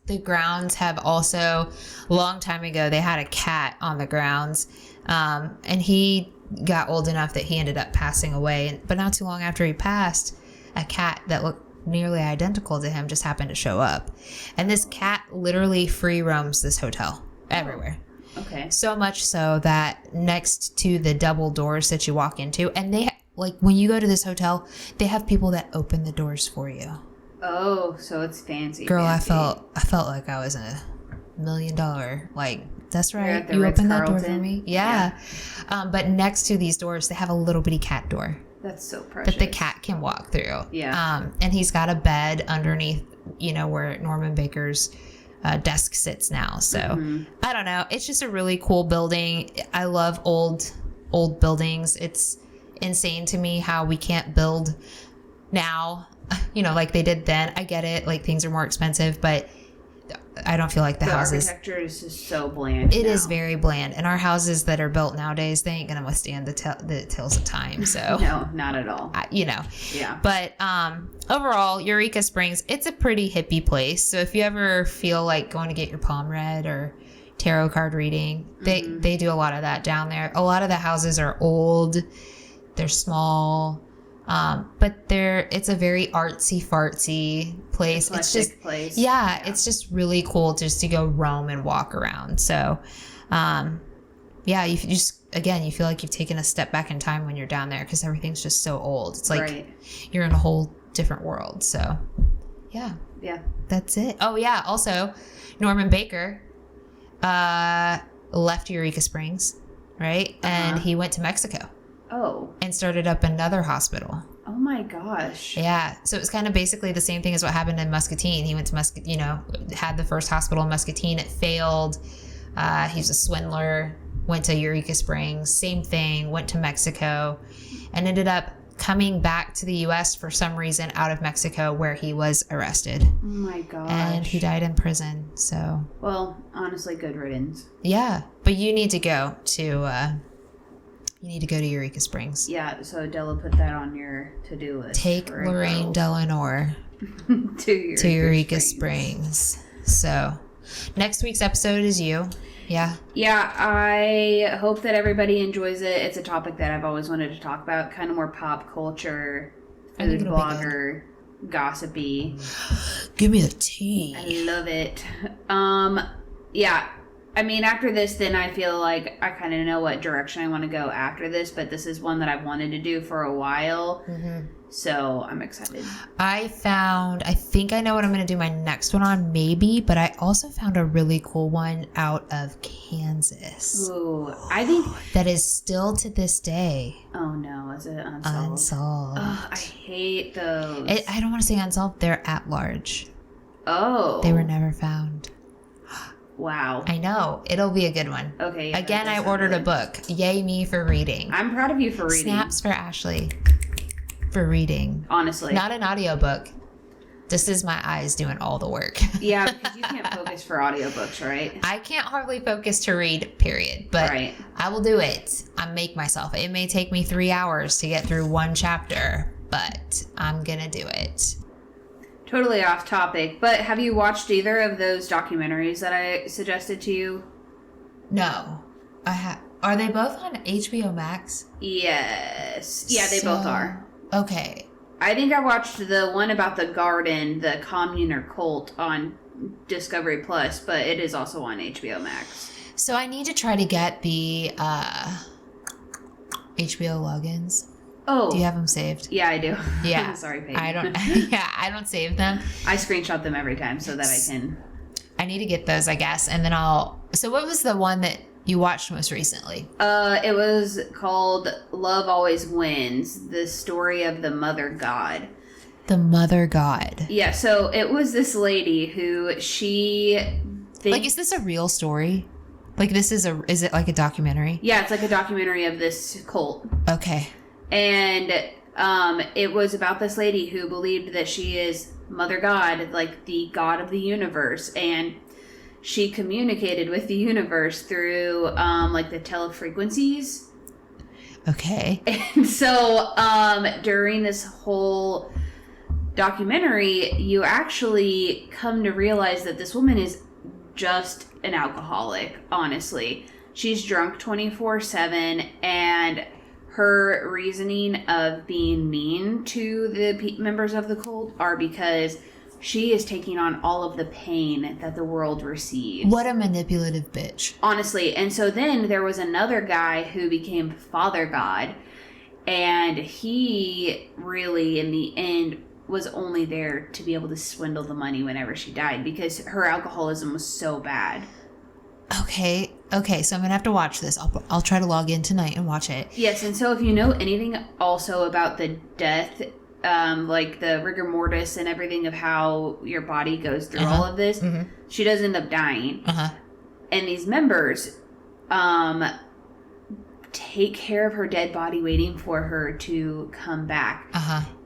The grounds have also, a long time ago, they had a cat on the grounds. And he got old enough that he ended up passing away. But not too long after he passed, a cat that looked nearly identical to him just happened to show up. And this cat literally free roams this hotel everywhere. Okay. So much so that next to the double doors that you walk into, and they when you go to this hotel, they have people that open the doors for you. Oh, so it's fancy. Girl, fancy. I felt like I was in $1 million. That's right. at the You opened that door for Ritz-Carlton? me. Yeah. But next to these doors, they have a little bitty cat door That's so precious. that the cat can walk through. Yeah. And he's got a bed underneath, where Norman Baker's desk sits now. So I don't know. It's just a really cool building. I love old buildings. It's insane to me how we can't build now, like they did then. I get it. Things are more expensive, but I don't feel like the houses. Architecture is just so bland. It is very bland, and our houses that are built nowadays, they ain't gonna withstand the tales of time. So no, not at all. Yeah. But overall, Eureka Springs, it's a pretty hippie place. So if you ever feel like going to get your palm read or tarot card reading, they do a lot of that down there. A lot of the houses are old, they're small. But it's a very artsy fartsy place. It's just place. Yeah, it's just really cool just to go roam and walk around. So, you feel like you've taken a step back in time when you're down there because everything's just so old. It's like you're in a whole different world. So, yeah, that's it. Oh yeah, also Norman Baker left Eureka Springs, right? And he went to Mexico. Oh. And started up another hospital. Oh my gosh. Yeah. So it was kind of basically the same thing as what happened in Muscatine. He went to had the first hospital in Muscatine. It failed. He's a swindler. Went to Eureka Springs. Same thing. Went to Mexico. And ended up coming back to the U.S. for some reason out of Mexico, where he was arrested. Oh my gosh. And he died in prison. So. Well, honestly, good riddance. Yeah, but you need to go to. You need to go to Eureka Springs. Yeah, so Della, put that on your to-do list. Take Lorraine Delanour to Eureka Springs. So, next week's episode is you. Yeah. Yeah, I hope that everybody enjoys it. It's a topic that I've always wanted to talk about, kind of more pop culture, food blogger, gossipy. Give me the tea. I love it. Yeah. I mean, after this, then I feel like I kind of know what direction I want to go after this, but this is one that I've wanted to do for a while. Mm-hmm. So I'm excited. I think I know what I'm going to do my next one on, maybe, but I also found a really cool one out of Kansas. Ooh, I think that is still to this day. Oh no, is it unsolved? Unsolved. Oh, I hate those. I don't want to say unsolved. They're at large. Oh. They were never found. Wow. I know. It'll be a good one. Okay. Yeah, again, I ordered a book. Yay me for reading. I'm proud of you for reading. Snaps for Ashley for reading. Honestly. Not an audiobook. This is my eyes doing all the work. Yeah, because you can't focus for audiobooks, right? I can't hardly focus to read, period. But right. I will do it. I make myself. It may take me 3 hours to get through one chapter, but I'm going to do it. Totally off topic, but have you watched either of those documentaries that I suggested to you? No. I have. Are they both on HBO Max? Yes. Yeah, they both are. Okay. I think I watched the one about the garden, the commune or cult on Discovery Plus, but it is also on HBO Max. So I need to try to get the HBO logins. Oh. Do you have them saved? Yeah, I do. Yeah. Sorry, Peyton. I don't. Yeah, I don't save them. I screenshot them every time so that I can. I need to get those, I guess, and then I'll. So, what was the one that you watched most recently? It was called "Love Always Wins: The Story of the Mother God." The Mother God. Yeah. So it was this lady who like, is this a real story? Like, is it like a documentary? Yeah, it's like a documentary of this cult. Okay. And it was about this lady who believed that she is Mother God, like the God of the universe. And she communicated with the universe through like the telefrequencies. Okay. And so during this whole documentary, you actually come to realize that this woman is just an alcoholic, honestly. She's drunk 24/7, and her reasoning of being mean to the members of the cult are because she is taking on all of the pain that the world receives. What a manipulative bitch. Honestly. And so then there was another guy who became Father God, and he really, in the end, was only there to be able to swindle the money whenever she died because her alcoholism was so bad. Okay, so I'm going to have to watch this. I'll try to log in tonight and watch it. Yes, and so if you know anything also about the death, like the rigor mortis and everything of how your body goes through all of this, she does end up dying. And these members take care of her dead body waiting for her to come back.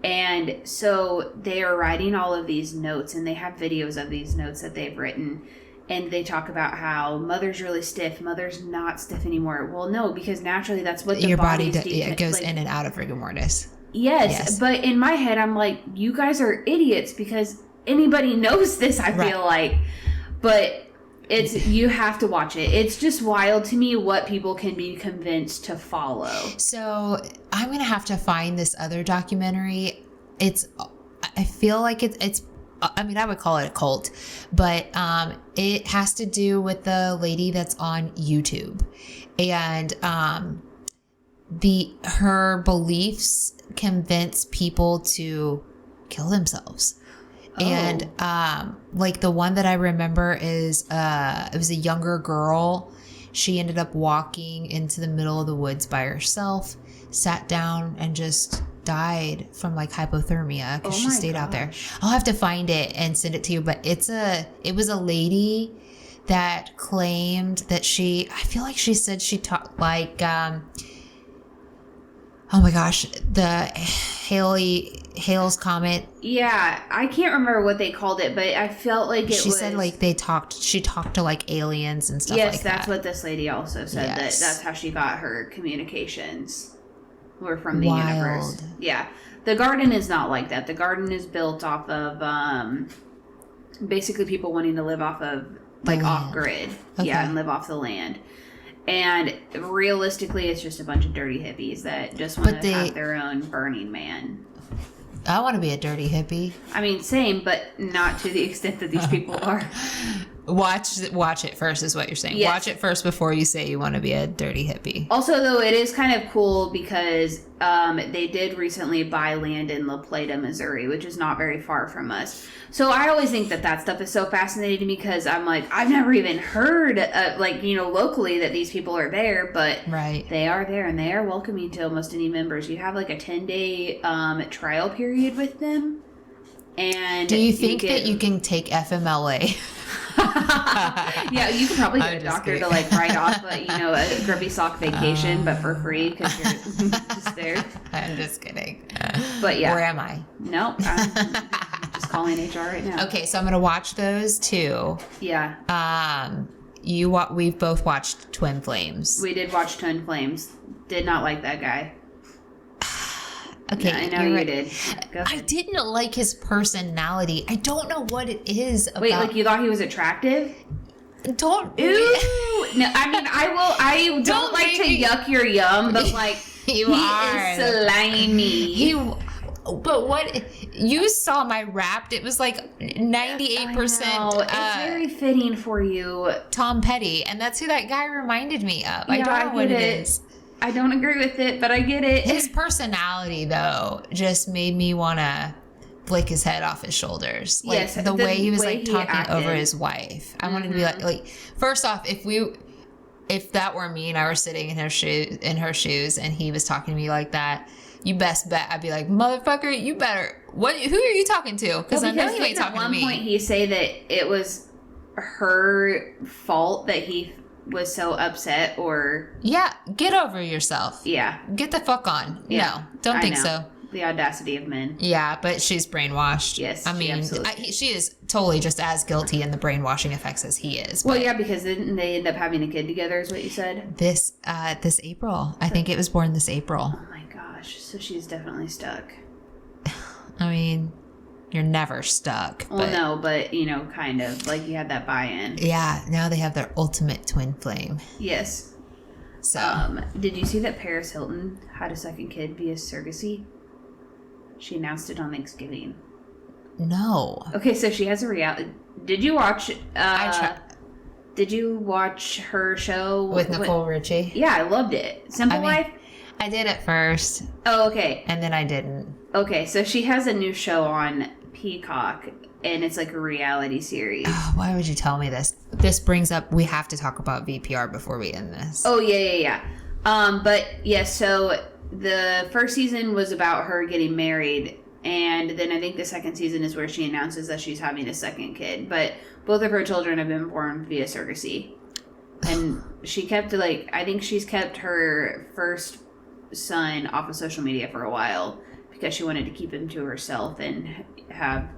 And so they are writing all of these notes, and they have videos of these notes that they've written. And they talk about how Mother's really stiff. Mother's not stiff anymore. Well, no, because naturally that's what your body it goes in and out of rigor mortis. Yes, but in my head, I'm like, you guys are idiots because anybody knows this, I feel like. But you have to watch it. It's just wild to me what people can be convinced to follow. So I'm going to have to find this other documentary. I feel like it's I mean, I would call it a cult, but it has to do with the lady that's on YouTube, and her beliefs convince people to kill themselves. And like the one that I remember is it was a younger girl. She ended up walking into the middle of the woods by herself, sat down, and just died from like hypothermia because she stayed out there. I'll have to find it and send it to you, but it was a lady that claimed that I feel like she said she taught like Oh my gosh, the Hale's Comet. Yeah, I can't remember what they called it, but I felt like She said like she talked to like aliens and stuff like that. Yes, that's what this lady also said, Yes. that's how she got her communications were from the Wild. universe. Yeah. The garden is not like that. The garden is built off of basically people wanting to live off of like off grid. Okay. Yeah, and live off the land. And realistically, it's just a bunch of dirty hippies that just want to have their own Burning Man. I want to be a dirty hippie. I mean, same, but not to the extent that these people are. Watch it first is what you're saying. Yes. Watch it first before you say you want to be a dirty hippie. Also, though, it is kind of cool because they did recently buy land in La Plata, Missouri, which is not very far from us. So I always think that stuff is so fascinating to me because I'm like, I've never even heard, locally that these people are there, but right. They are there and they are welcoming to almost any members. You have like a 10-day trial period with them. And do you think that you can take FMLA? Yeah, you could probably get a doctor to like write off a grubby sock vacation, but for free because you're just there. I'm just kidding. But yeah, where am I? Nope, I'm just calling HR right now. Okay, so I'm gonna watch those too. Yeah. We've both watched Twin Flames. We did watch Twin Flames. Did not like that guy. Okay, I know you right. did. I didn't like his personality. I don't know what it is about. Wait, like you thought he was attractive? Don't. Ooh. No, I mean, I don't like to yuck your yum, but like he is slimy. But what you saw my Wrapped? It was like 98%. It's very fitting for you, Tom Petty, and that's who that guy reminded me of. I don't know what it is. I don't agree with it, but I get it. His personality, though, just made me want to flick his head off his shoulders. Like, yes, the way he was like talking acted over his wife. I wanted to be like, first off, if that were me and I were sitting in her shoes and he was talking to me like that, you best bet I'd be like, motherfucker, you better. Who are you talking to? Because I know you ain't talking to me. At one point, he say that it was her fault that he was so upset, or get over yourself. Get the fuck on. No, don't think so. The audacity of men. Yeah, but she's brainwashed. Yes, I mean, she is totally just as guilty in the brainwashing effects as he is. Well, yeah, because didn't they end up having a kid together? Is what you said. This April, I think it was born this April. Oh my gosh! So she's definitely stuck. I mean, you're never stuck. Well, no, but kind of like you had that buy-in. Yeah, now they have their ultimate twin flame. Yes. So, did you see that Paris Hilton had a second kid via surrogacy? She announced it on Thanksgiving. No. Okay, so she has a reality. Did you watch? Did you watch her show with Nicole Richie? Yeah, I loved it. Simple Life. I did at first. Oh, okay. And then I didn't. Okay, so she has a new show on Peacock, and it's like a reality series. Oh, why would you tell me this? This brings up, we have to talk about VPR before we end this. Oh, yeah. But yeah, so the first season was about her getting married, and then I think the second season is where she announces that she's having a second kid. But both of her children have been born via surrogacy. And she kept, I think she's kept her first son off of social media for a while because she wanted to keep him to herself and have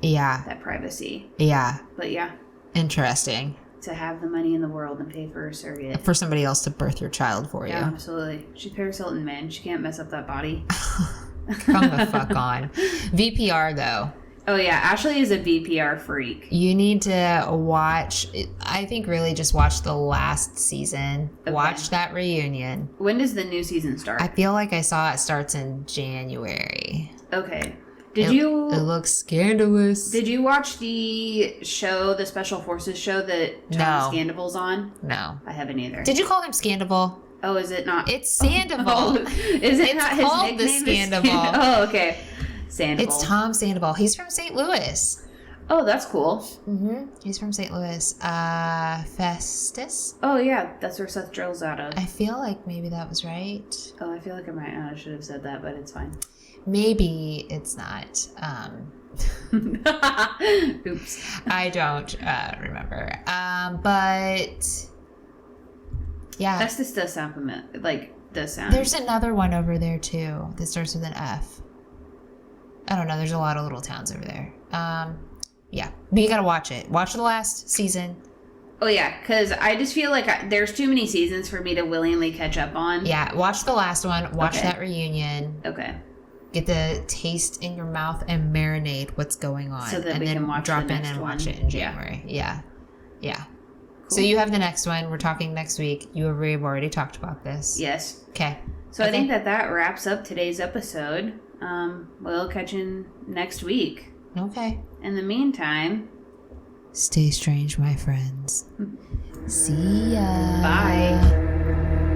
that privacy. Yeah. But yeah. Interesting. To have the money in the world and pay for a surrogate. For somebody else to birth your child for you. Yeah, absolutely. She's Paris Hilton, man. She can't mess up that body. Come the fuck on. VPR, though. Oh, yeah. Ashley is a VPR freak. You need to watch, I think really just watch the last season. Okay. Watch that reunion. When does the new season start? I feel like I saw it starts in January. Okay. It looks scandalous. Did you watch the show, the Special Forces show that Tom Scandival's on? No. I haven't either. Did you call him Scandival? Oh, is it not? It's Sandoval. Oh, is it not his called nickname? The Scandival. Oh, okay. Sandoval. It's Tom Sandoval. He's from St. Louis. Oh, that's cool. Mm-hmm. He's from St. Louis. Festus? Oh, yeah. That's where Seth Drill's out of. I feel like maybe that was right. Oh, I feel like I should have said that, but it's fine. Maybe it's not. Oops. I don't remember. But yeah. Festus does sound familiar. Like, does sound. There's another one over there too that starts with an F. I don't know. There's a lot of little towns over there. Yeah, but you gotta watch it. Watch the last season. Oh yeah, because I just feel like there's too many seasons for me to willingly catch up on. Yeah, watch the last one. Watch that reunion. Okay. Get the taste in your mouth and marinate what's going on, so that and we then can watch drop the in next and one. watch it in January. Yeah. Cool. So you have the next one. We're talking next week. We've already talked about this. Yes. Okay. So I think that wraps up today's episode. We'll catch you next week. Okay. In the meantime, stay strange, my friends. See ya. Bye.